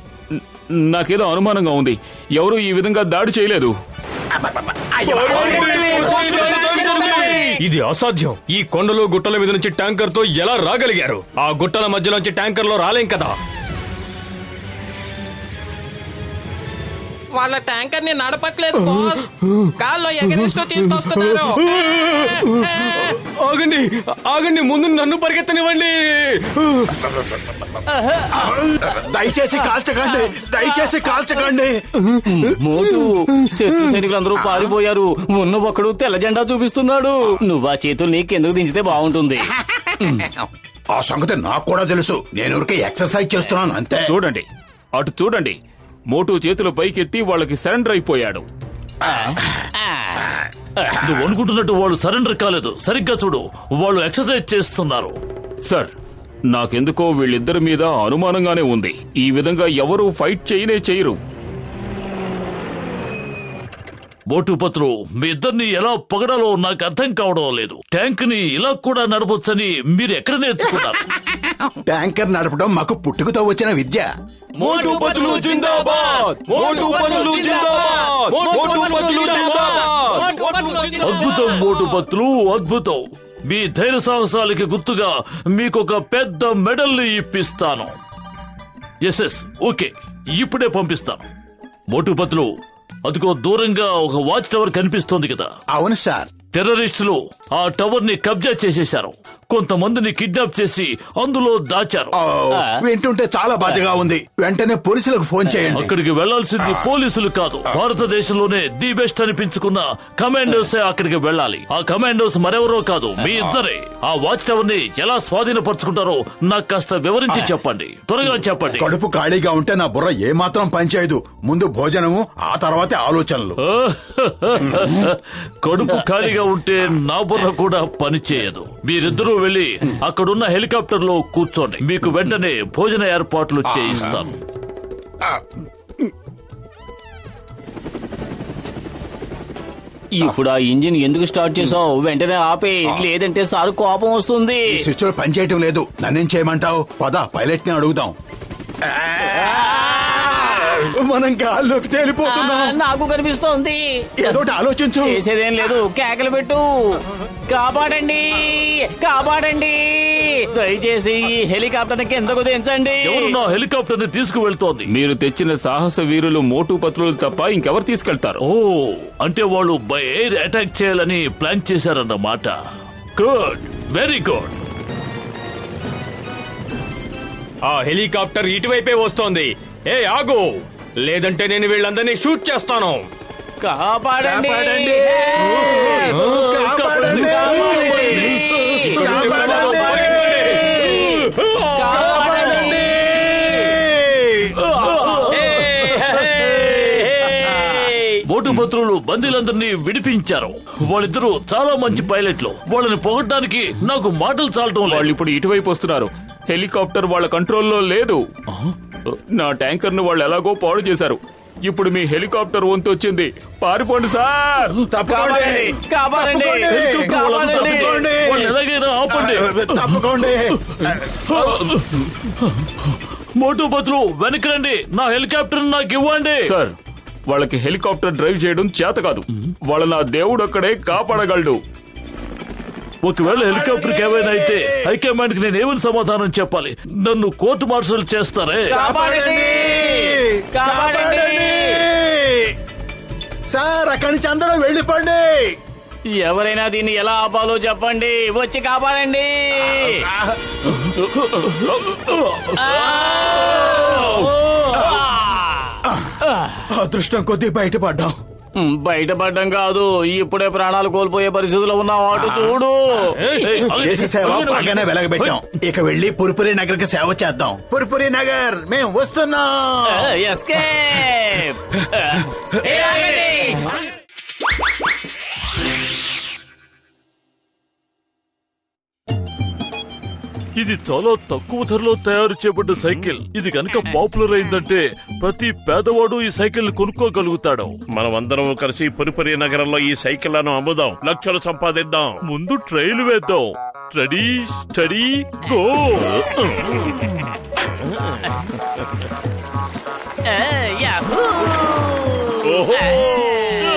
K: నాకేదో అనుమానంగా ఉంది. ఎవరు ఈ విధంగా దాడి చేయలేదు.
N: ఇది అసాధ్యం. ఈ కొండలు గుట్టల మీద నుంచి ట్యాంకర్ తో ఎలా రాగలిగారు? ఆ గుట్టల మధ్యలోంచి ట్యాంకర్ లో రాలేం కదా.
E: వాళ్ళ ట్యాంకర్ ని నడపట్లేదు బాస్, గాల్లో ఎగరేస్తూ తీసుకొస్తున్నారు.
N: ఆగండి, ఆగండి, ముందు నన్ను పరిగెత్తనివ్వండి.
M: దయచేసి కాల్చకండి, దయచేసి కాల్చకండి.
D: మోటు, శత్రు సైనికులందరూ పారిపోయారు. ఉన్న ఒకడు తెల్ల జెండా చూపిస్తున్నాడు. నువ్వు ఆ చేతుల్ని కిందకు దించితే బాగుంటుంది.
M: ఆ సంగతి నాకు కూడా తెలుసు. నేను ఊరికే ఎక్సర్సైజ్ చేస్తున్నాను అంతే.
K: చూడండి, అటు చూడండి. మోటు చేతులు పైకెత్తి వాళ్ళకి సరెండర్ అయిపోయాడు.
I: నువ్వు అనుకుంటున్నట్టు వాళ్ళు సరెండర్ కాలేదు. సరిగ్గా చూడు, వాళ్ళు ఎక్సర్సైజ్ చేస్తున్నారు.
K: సార్, నాకెందుకో వీళ్ళిద్దరి మీద అనుమానంగానే ఉంది. ఈ విధంగా ఎవరు ఫైట్ చేయరు.
I: మోటు పత్రు, మీ ఇద్దరిని ఎలా పొగడాలో నాకు అర్థం కావడం లేదు. ట్యాంక్ ని ఇలా కూడా నడపొచ్చని మీరు ఎక్కడ నేర్చుకున్నారు?
M: ట్యాంకర్ నడపడం మాకు పుట్టుకతో వచ్చిన విద్య.
N: మోటు పత్తులు జిందాబాద్, మోటు పత్తులు జిందాబాద్, మోటు పత్తులు జిందాబాద్.
I: అద్భుతం మోటు పత్తులు, అద్భుతం. మీ ధైర్య సాహసాలకి గుర్తుగా మీకొక పెద్ద మెడల్ ని ఇప్పిస్తాను. ఎస్, ఓకే, ఇప్పుడే పంపిస్తాను. మోటుపత్లు అదిగో దూరంగా ఒక వాచ్ టవర్ కనిపిస్తోంది కదా?
M: అవును సార్.
I: టెర్రరిస్టులు ఆ టవర్ ని కబ్జా చేసేశారు. కొంతమందిని కిడ్నాప్ చేసి అందులో దాచారు.
M: వింటుంటే చాలా బాధగా ఉంది. వెంటనే పోలీసులకు ఫోన్ చేయండి.
I: అక్కడికి వెళ్లాల్సింది పోలీసులు కాదు, భారతదేశంలోనే ది బెస్ట్ అనిపించుకున్న కమాండోస్ అక్కడికి వెళ్ళాలి. ఆ కమాండోస్ మరెవరో కాదు, మీ ఇద్దరే. ఆ వాచ్ టవర్ ని ఎలా స్వాధీనపరుచుకుంటారో నాకు కాస్త వివరించి చెప్పండి. త్వరగా చెప్పండి.
M: కడుపు ఖాళీగా ఉంటే నా బుర్ర ఏమాత్రం పనిచేయదు. ముందు భోజనము, ఆ తర్వాతే ఆలోచనలు.
I: కడుపు ఖాళీగా ఉంటే నా బుర్ర కూడా పనిచేయదు. మీరిద్దరూ వెళ్ళి అక్కడున్న హెలికాప్టర్ లో కూర్చోండి. మీకు వెంటనే భోజన ఏర్పాట్లు చేయిస్తాను.
D: ఇప్పుడు ఆ ఇంజిన్ ఎందుకు స్టార్ట్ చేసావు? వెంటనే ఆపే, లేదంటే సార్ కోపం వస్తుంది.
M: స్విచ్ పని చేయటం లేదు. నన్నేం చేయమంటావు? పద పైలట్ ని అడుగుదాం. మనం గాల్లోకి తేలిపోతున్నాం.
D: నాకు కనిపిస్తోంది.
M: ఏదోటి ఆలోచించు.
D: చేసేదేం లేదు, కేకలు పెట్టు. కాపాడండి, కాపాడండి, దయచేసి ఈ హెలికాప్టర్ కిందకు దించండి.
I: నా హెలికాప్టర్ ని తీసుకువెళ్తోంది.
K: మీరు తెచ్చిన సాహస వీరులు మోటు పత్రులు తప్ప ఇంకెవరు తీసుకెళ్తారు?
I: ఓ, అంటే వాళ్ళు బై ఎయిర్ అటాక్ చేయాలని ప్లాన్ చేశారన్నమాట. Good, very good.
N: ఆ హెలికాప్టర్ ఇటువైపే వస్తోంది. ఏ ఆగు, లేదంటే నేను వీళ్ళందరినీ షూట్ చేస్తాను.
D: కాపాడండి,
I: మోటుపత్రులు బందీలందరినీ విడిపించారు. వాళ్ళిద్దరూ చాలా మంచి పైలట్లు. వాళ్ళని పొగడ్డానికి నాకు మాటలు చాలటం.
K: వాళ్ళు ఇప్పుడు ఇటువైపు వస్తున్నారు. హెలికాప్టర్ వాళ్ళ కంట్రోల్లో లేదు. నా ట్యాంకర్ ను వాళ్ళు ఎలాగో పాడు చేశారు. ఇప్పుడు మీ హెలికాప్టర్ వంతు వచ్చింది. పారిపోండి సార్.
I: మోటుపత్రులు వెనక్కి రండి. నా హెలికాప్టర్ నాకు ఇవ్వండి.
K: సార్, వాళ్ళకి హెలికాప్టర్ డ్రైవ్ చేయడం చేత కాదు. వాళ్ళ నా దేవుడు అక్కడే కాపాడగలడు.
I: ఒకవేళ హెలికాప్టర్ ఏమైనా అయితే హైకమాండ్ కి నేను ఏమని సమాధానం చెప్పాలి? నన్ను కోర్టు మార్షల్ చేస్తారే.
M: సార్, అక్కడి నుంచి అందరూ వెళ్ళిపోండి.
D: ఎవరైనా దీన్ని ఎలా ఆపాలో చెప్పండి. వచ్చి కాపాడండి.
M: అదృష్టం కొద్దీ బయటపడ్డాం.
D: బయటపడ్డం కాదు, ఇప్పుడే ప్రాణాలు కోల్పోయే పరిస్థితిలో ఉన్నాం. అటు చూడు.
M: దేశ సేవ బాగానే వెలగబెట్టాం. ఇక వెళ్ళి పుర్పురి నగర్ కి సేవ చేద్దాం. పుర్పురి నగర్, మేము వస్తున్నాం.
D: ఎస్కేప్.
I: ఇది చాలా తక్కువ ధరలో తయారు చేయబడ్డ సైకిల్. ఇది కనుక పాపులర్ అయిందంటే ప్రతి పేదవాడు ఈ సైకిల్ కొనుక్కోగలుగుతాడు.
C: మనమందరం కలిసి పురిపురి నగరంలో ఈ సైకిళ్లను అమ్ముదాం, లక్షలు సంపాదిద్దాం.
I: ముందు ట్రైల్ వేద్దాం. Ready, study, go.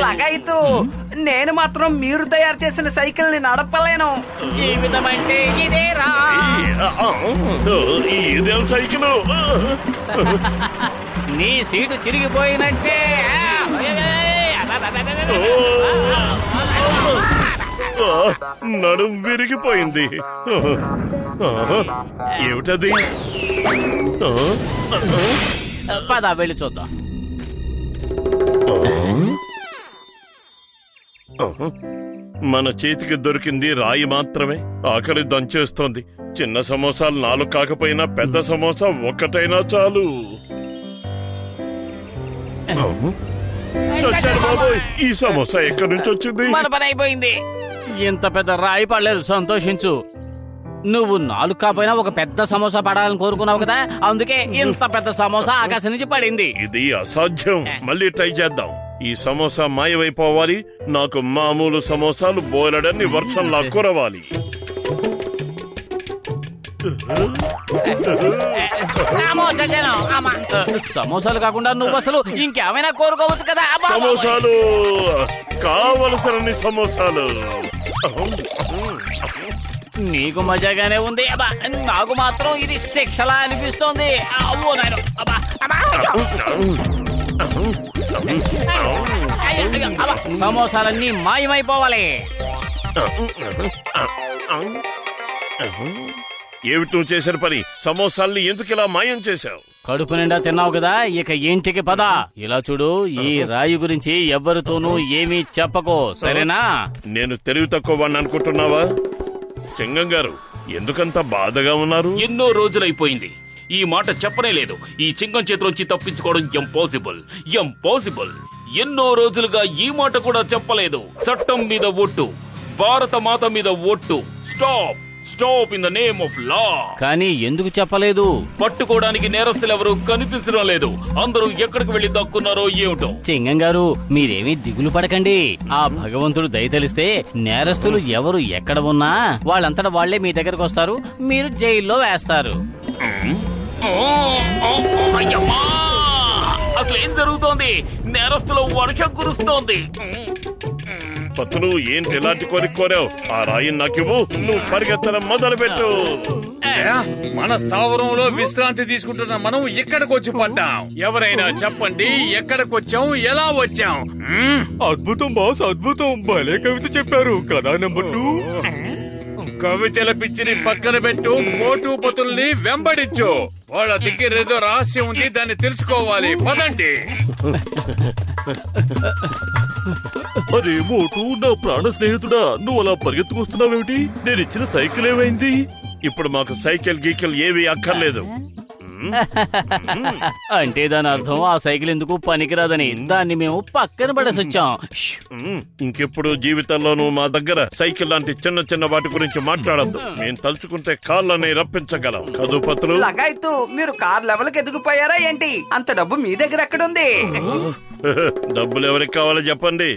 H: లగాయితూ, నేను మాత్రం మీరు తయారు చేసిన సైకిల్ ని నడపలేను.
D: జీవితం అంటే ఇదేరా.
C: ఇదేం సైకిల్?
D: నీ సీటు చిరిగిపోయినట్టే.
C: నడుం విరిగిపోయింది. ఏమిటది?
D: పద వెళ్ళి చూద్దాం.
C: మన చేతికి దొరికింది రాయి మాత్రమే. ఆకలి దంచేస్తోంది. చిన్న సమోసాలు 4 కాకపోయినా పెద్ద సమోసా ఒక్కటైనా చాలు. చచ్చాడు బాబోయ్, ఈ సమోసా ఎక్కడి నుంచి వచ్చింది?
D: మన పని అయిపోయింది. ఇంత పెద్ద రాయి పడలేదు, సంతోషించు. నువ్వు 4 కాపోయినా ఒక పెద్ద సమోసా పడాలని కోరుకున్నావు కదా, అందుకే ఇంత పెద్ద సమోసా ఆకాశం నుంచి పడింది.
C: ఇది అసాధ్యం. మళ్ళీ ట్రై చేద్దాం. ఈ సమోసా మాయమైపోవాలి. నాకు మామూలు సమోసాలు బోలెడన్ని వర్షంలా కురవాలి.
D: సమోసాలు కాకుండా నువ్వు అసలు ఇంకేమైనా కోరుకోవచ్చు కదా.
C: సమోసాలు కావలసినన్ని సమోసాలు.
D: నీకు మజాగానే ఉంది. నాకు మాత్రం ఇది శిక్షలా అనిపిస్తోంది. సమోసాలన్నీ మాయమైపోవాలి.
C: ఏమిటి నువ్వు చేసిన పని? సమోసాల్ని ఎందుకు ఇలా మాయం చేశావు?
D: కడుపు నిండా తిన్నావు కదా, ఇక ఇంటికి పద. ఇలా చూడు, ఈ రాయి గురించి ఎవ్వరితోనూ ఏమీ చెప్పకో, సరేనా?
C: నేను తెలివి తక్కువ వాడిని అనుకుంటున్నావా? చెంగం గారు, ఎందుకంత బాధగా ఉన్నారు?
K: ఎన్నో రోజులైపోయింది, ఈ మాట చెప్పనే లేదు. ఈ చింగం చేతిలోంచి తప్పించుకోవడం ఇంపాసిబుల్, ఇంపాసిబుల్. ఎన్నో రోజులుగా ఈ మాట కూడా చెప్పలేదు. చట్టం మీద ఒట్టు, భారత మాత మీద ఒట్టు. Stop, stop in the name of law.
D: కానీ ఎందుకు చెప్పలేదు?
K: పట్టుకోవడానికి నేరస్తులు ఎవరు కనిపించడం లేదు. అందరూ ఎక్కడికి వెళ్లి దక్కున్నారో ఏమిటో.
D: చింగం గారు, మీరేమీ దిగులు పడకండి. ఆ భగవంతుడు దయతలిస్తే నేరస్తులు ఎవరు ఎక్కడ ఉన్నా వాళ్ళంతటా వాళ్లే మీ దగ్గరకు వస్తారు, మీరు జైల్లో వేస్తారు.
K: అసలు ఏం జరుగుతోంది? నేరస్తుల వర్షం కురుస్తోంది.
C: పత్తులు, ఏంటి ఎలాంటి కోరిక కోరావు? ఆ రాయిని నాకివ్వు, నువ్వు పరిగెత్తడం మొదలు పెట్టు.
L: మన స్థావరంలో విశ్రాంతి తీసుకుంటున్న మనం ఇక్కడికి వచ్చి పడ్డాం. ఎవరైనా చెప్పండి, ఎక్కడికి వచ్చాం, ఎలా వచ్చాం?
J: అద్భుతం బాస్, అద్భుతం. భలే కవిత చెప్పారు కదా. నెంబర్ 2 కవితల పిచ్చిని పక్కన పెట్టు, మోటు పతుల్ని వెంబడించు. వాళ్ళ దగ్గర ఏదో రహస్యం ఉంది, దాన్ని తెలుసుకోవాలి. పదండి.
I: అరే మోటు, నా ప్రాణ స్నేహితుడా, నువ్వు అలా పరిగెత్తుకొస్తున్నావేమిటి? నేను ఇచ్చిన సైకిల్ ఏమైంది?
C: ఇప్పుడు మాకు సైకిల్ గీకిల్ ఏవి అక్కర్లేదు.
D: అంటే దాని అర్థం ఆ సైకిల్ ఎందుకు పనికిరాదని. దాన్ని మేము పక్కన పడేసొచ్చాం.
C: ఇంకెప్పుడు జీవితంలోనూ మా దగ్గర సైకిల్ లాంటి చిన్న చిన్న వాటి గురించి మాట్లాడద్దు. మేము తలుచుకుంటే కార్లని రప్పించగలం. కదుపతులు,
H: లగాయతు, మీరు కార్ లెవెల్కి ఎదిగిపోయారా ఏంటి? అంత డబ్బు మీ దగ్గర ఎక్కడుంది?
C: డబ్బులు ఎవరికి కావాలో చెప్పండి.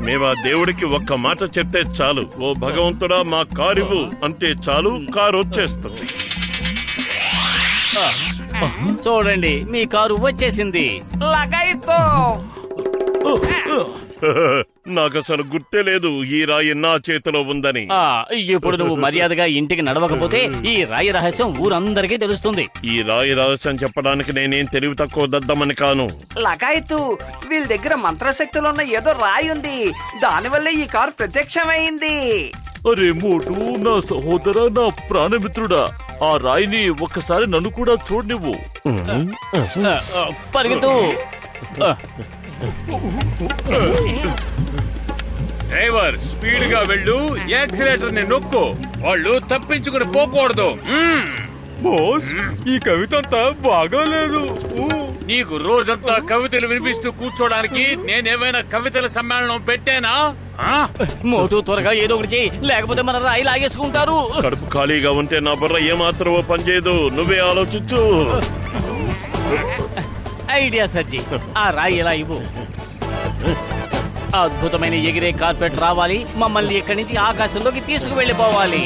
C: మేము ఆ దేవుడికి ఒక్క మాట చెప్తే చాలు, ఓ భగవంతుడా మా కారు అంటే చాలు, కారు వచ్చేస్తుంది.
D: చూడండి, మీ కారు వచ్చేసింది.
H: లగాయతు,
C: నాకు అసలు గుర్తే లేదు ఈ రాయి నా చేతిలో ఉందని.
D: ఇప్పుడు నువ్వు మర్యాదగా ఇంటికి నడవకపోతే ఈ రాయి రహస్యం ఊరందరికీ తెలుస్తుంది.
C: ఈ రాయి రహస్యం చెప్పడానికి నేనేం తెలివి తక్కువ దద్దమని కాను.
H: లగాయతు, వీళ్ళ దగ్గర మంత్రశక్తులున్న ఏదో రాయి ఉంది, దానివల్ల ఈ కారు ప్రత్యక్షమైంది.
I: అరే మోటు, నా సహోదరా, నా ప్రాణమిత్రుడా, ఆ రాయిని ఒక్కసారి నన్ను కూడా చూడనివ్వు.
D: పరిగెత్తు.
L: డ్రైవర్, స్పీడ్ గా వెళ్ళు, యాక్సిలేటర్ ని నొక్కు. వాళ్ళు తప్పించుకుని పోకూడదు.
J: బాస్, ఈ కవిత అంతా బాగాలేదు.
L: నీకు రోజంతా కవితలు వినిపిస్తూ కూర్చోడానికి నేనేమైనా కవితల సమ్మేళనం పెట్టానా?
D: మోటు, త్వరగా ఏదో ఒకటి చెయ్యి, లేకపోతే మన రాయి లాగేసుకుంటారు.
C: కడుపు ఖాళీగా ఉంటే నా బుర్ర ఏమాత్రమో పనిచేయదు. నువ్వే ఆలోచించు.
D: ఐడియా సజ్జి, ఆ రాయి ఎలా ఇవ్వు. అద్భుతమైన ఎగిరే కార్పెట్ రావాలి, మమ్మల్ని ఇక్కడి నుంచి ఆకాశంలోకి తీసుకువెళ్ళిపోవాలి.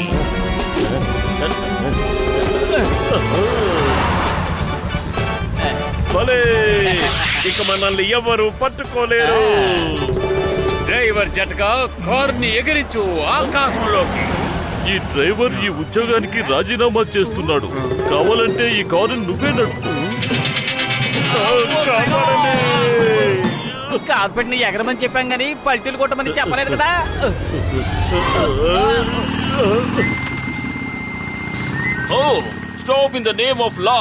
C: ఇక మనల్ని ఎవరు పట్టుకోలేరు.
L: డ్రైవర్ జట్కా, కారుని ఎగిరించు ఆకాశంలోకి.
I: ఈ డ్రైవర్ ఈ ఉద్యోగానికి రాజీనామా చేస్తున్నాడు. కావాలంటే ఈ కారు నువ్వే నడుపు.
D: కార్పెట్ ని ఎగరమని చెప్పాం గానీ పల్టీలు కొట్టమని చెప్పలేదు కదా.
K: Stop in the name of law.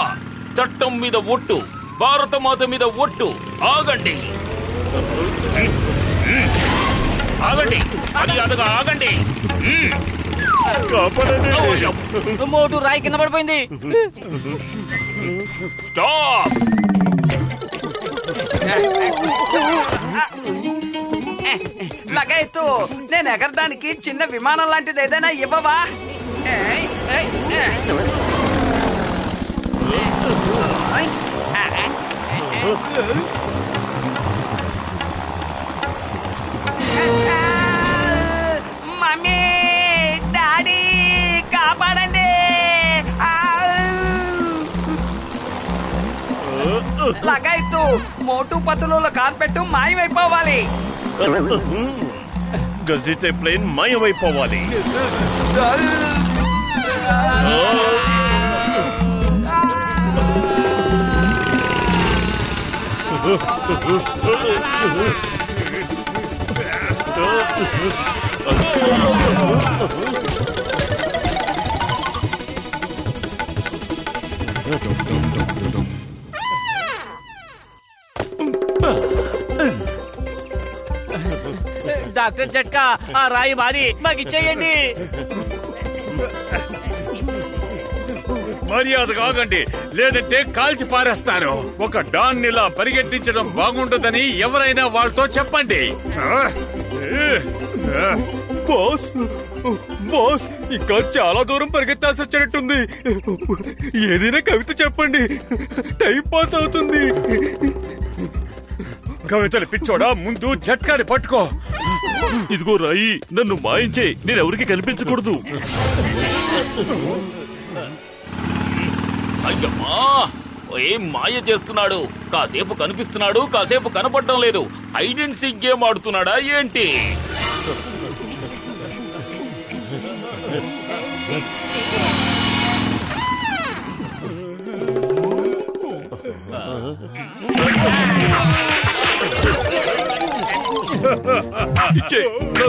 K: చట్టం మీద ఒట్టు, భారత మాత మీద ఒట్టు. ఆగండి, ఆగండి, మర్యాదగా ఆగండి.
D: మోటు, రాయి కింద పడిపోయింది.
K: స్టాప్.
H: లగాయతు, నేను ఎగరడానికి చిన్న విమానం లాంటిది ఏదైనా ఇవ్వవా? మమ్మీ, డాడీ, కాపాడండి. లగాయతు, మోటు పతుల కార్పెట్ మాయమైపోవాలి.
C: గజితే ప్లేన్ మాయమైపోవాలి.
D: డాక్టర్ జట్కా, ఆ రాయి మాది మాకు ఇచ్చేయండి.
L: మర్యాద కాకండి, లేదంటే కాల్చి పారేస్తాను. ఒక డాన్ ఇలా పరిగెట్టించడం బాగుంటుందని ఎవరైనా వాళ్ళతో చెప్పండి. బాస్, బాస్, ఇంకా చాలా దూరం పరిగెత్తాల్సి వచ్చేటట్టుంది. ఏదైనా కవిత చెప్పండి, టైం పాస్ అవుతుంది. కవితలు పిచ్చోడా, ముందు జట్కాని పట్టుకో.
I: ఇదిగో రాయి, నన్ను మాయించే, నేను ఎవరికి కనిపించకూడదు.
K: అయ్యమ్మా, ఏం మాయ చేస్తున్నాడు? కాసేపు కనిపిస్తున్నాడు, కాసేపు కనపడటం లేదు. హైడ్ అండ్ సీక్ గేమ్ ఆడుతున్నాడా ఏంటి?
I: ఇచ్చే,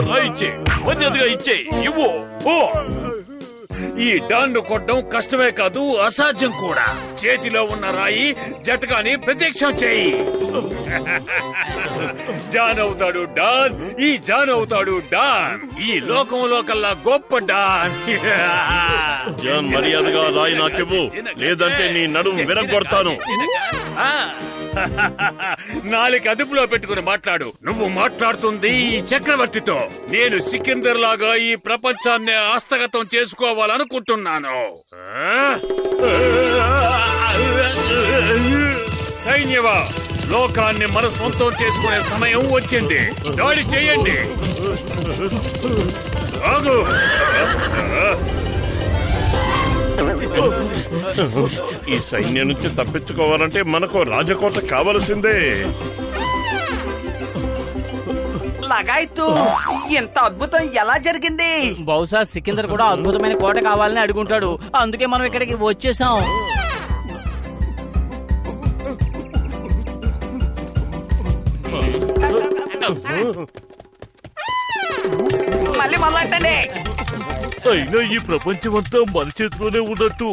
I: రాయి ఇచ్చే, మర్యాదగా ఇచ్చే, ఇవ్వు.
L: ఈ డాన్ను కొట్టడం కష్టమే కాదు, అసాధ్యం కూడా. చేతిలో ఉన్న రాయి జటకాని ప్రత్యక్షం చేయి. జాన్ అవుతాడు డాన్, ఈ జాన్ అవుతాడు డాన్, ఈ లోకంలో కల్లా గొప్ప డాన్.
C: జాన్, మర్యాదగా రాయి నాకివ్వు, లేదంటే నీ నడుము విరగొడతాను.
L: నాలుగు అదుపులో పెట్టుకుని మాట్లాడు. నువ్వు మాట్లాడుతుంది ఈ చక్రవర్తితో. నేను సికిందర్ లాగా ఈ ప్రపంచాన్ని హస్తగతం చేసుకోవాలనుకుంటున్నాను. సైన్యవా, లోకాన్ని మన సొంతం చేసుకునే సమయం వచ్చింది. దాడి చేయండి. ఆగు.
C: ఈ సైన్యం నుంచి తప్పించుకోవాలంటే మనకు రాజకోట కావలసిందే.
H: లగాయత్తు, ఇంత అద్భుతం ఎలా జరిగింది?
D: బహుశా సికిందర్ కూడా అద్భుతమైన కోట కావాలని అడుగుంటాడు. అందుకే మనం ఇక్కడికి వచ్చేసాం.
H: మళ్ళీ మొదలెట్టండి.
I: అయినా ఈ ప్రపంచమంతా మన చేతిలోనే ఉన్నట్టు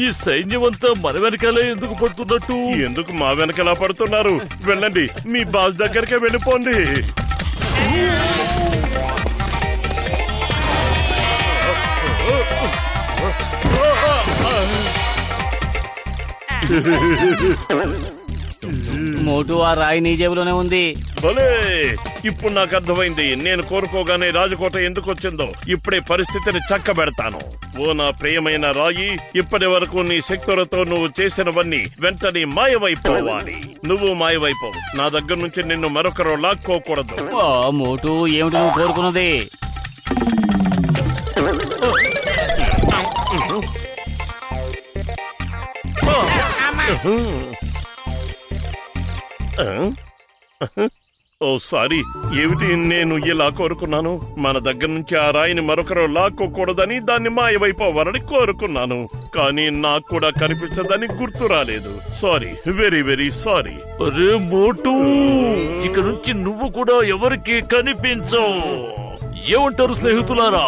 I: ఈ సైన్యమంతా మన వెనకాలే ఎందుకు పడుతున్నట్టు?
C: ఎందుకు మా వెనకలా పడుతున్నారు? వెళ్ళండి, మీ బాస్ దగ్గరికే వెళ్ళిపోండి.
D: మోటు, ఆ రాయి నీ జేబులోనే ఉంది.
C: భలే, ఇప్పుడు నాకు అర్థమైంది నేను కోరుకోగానే రాజకోట ఎందుకు వచ్చిందో. ఇప్పుడే పరిస్థితిని చక్కబెడతాను. ఓ నా ప్రియమైన రాయి, ఇప్పటి వరకు నీ శక్తులతో నువ్వు చేసినవన్నీ వెంటనే మాయమైపోవాలి. నువ్వు మాయమైపోవు. నా దగ్గర నుంచి నిన్ను మరొకరు లాక్కోకూడదు.
D: మోటు, ఏమిటి నువ్వు కోరుకున్నది?
C: ఓ సారీ, ఏమిటి నేను ఇలా కోరుకున్నాను? మన దగ్గర నుంచి ఆ రాయిని మరొకరు లాక్కోకూడదని, దాన్ని మాయమైపోవాలని కోరుకున్నాను. కానీ నాకు కూడా కనిపించదని గుర్తు రాలేదు. Sorry, very very sorry.
I: అరే మోటు, ఇక నుంచి నువ్వు కూడా ఎవరికి కనిపించవు. ఏమంటారు స్నేహితులారా?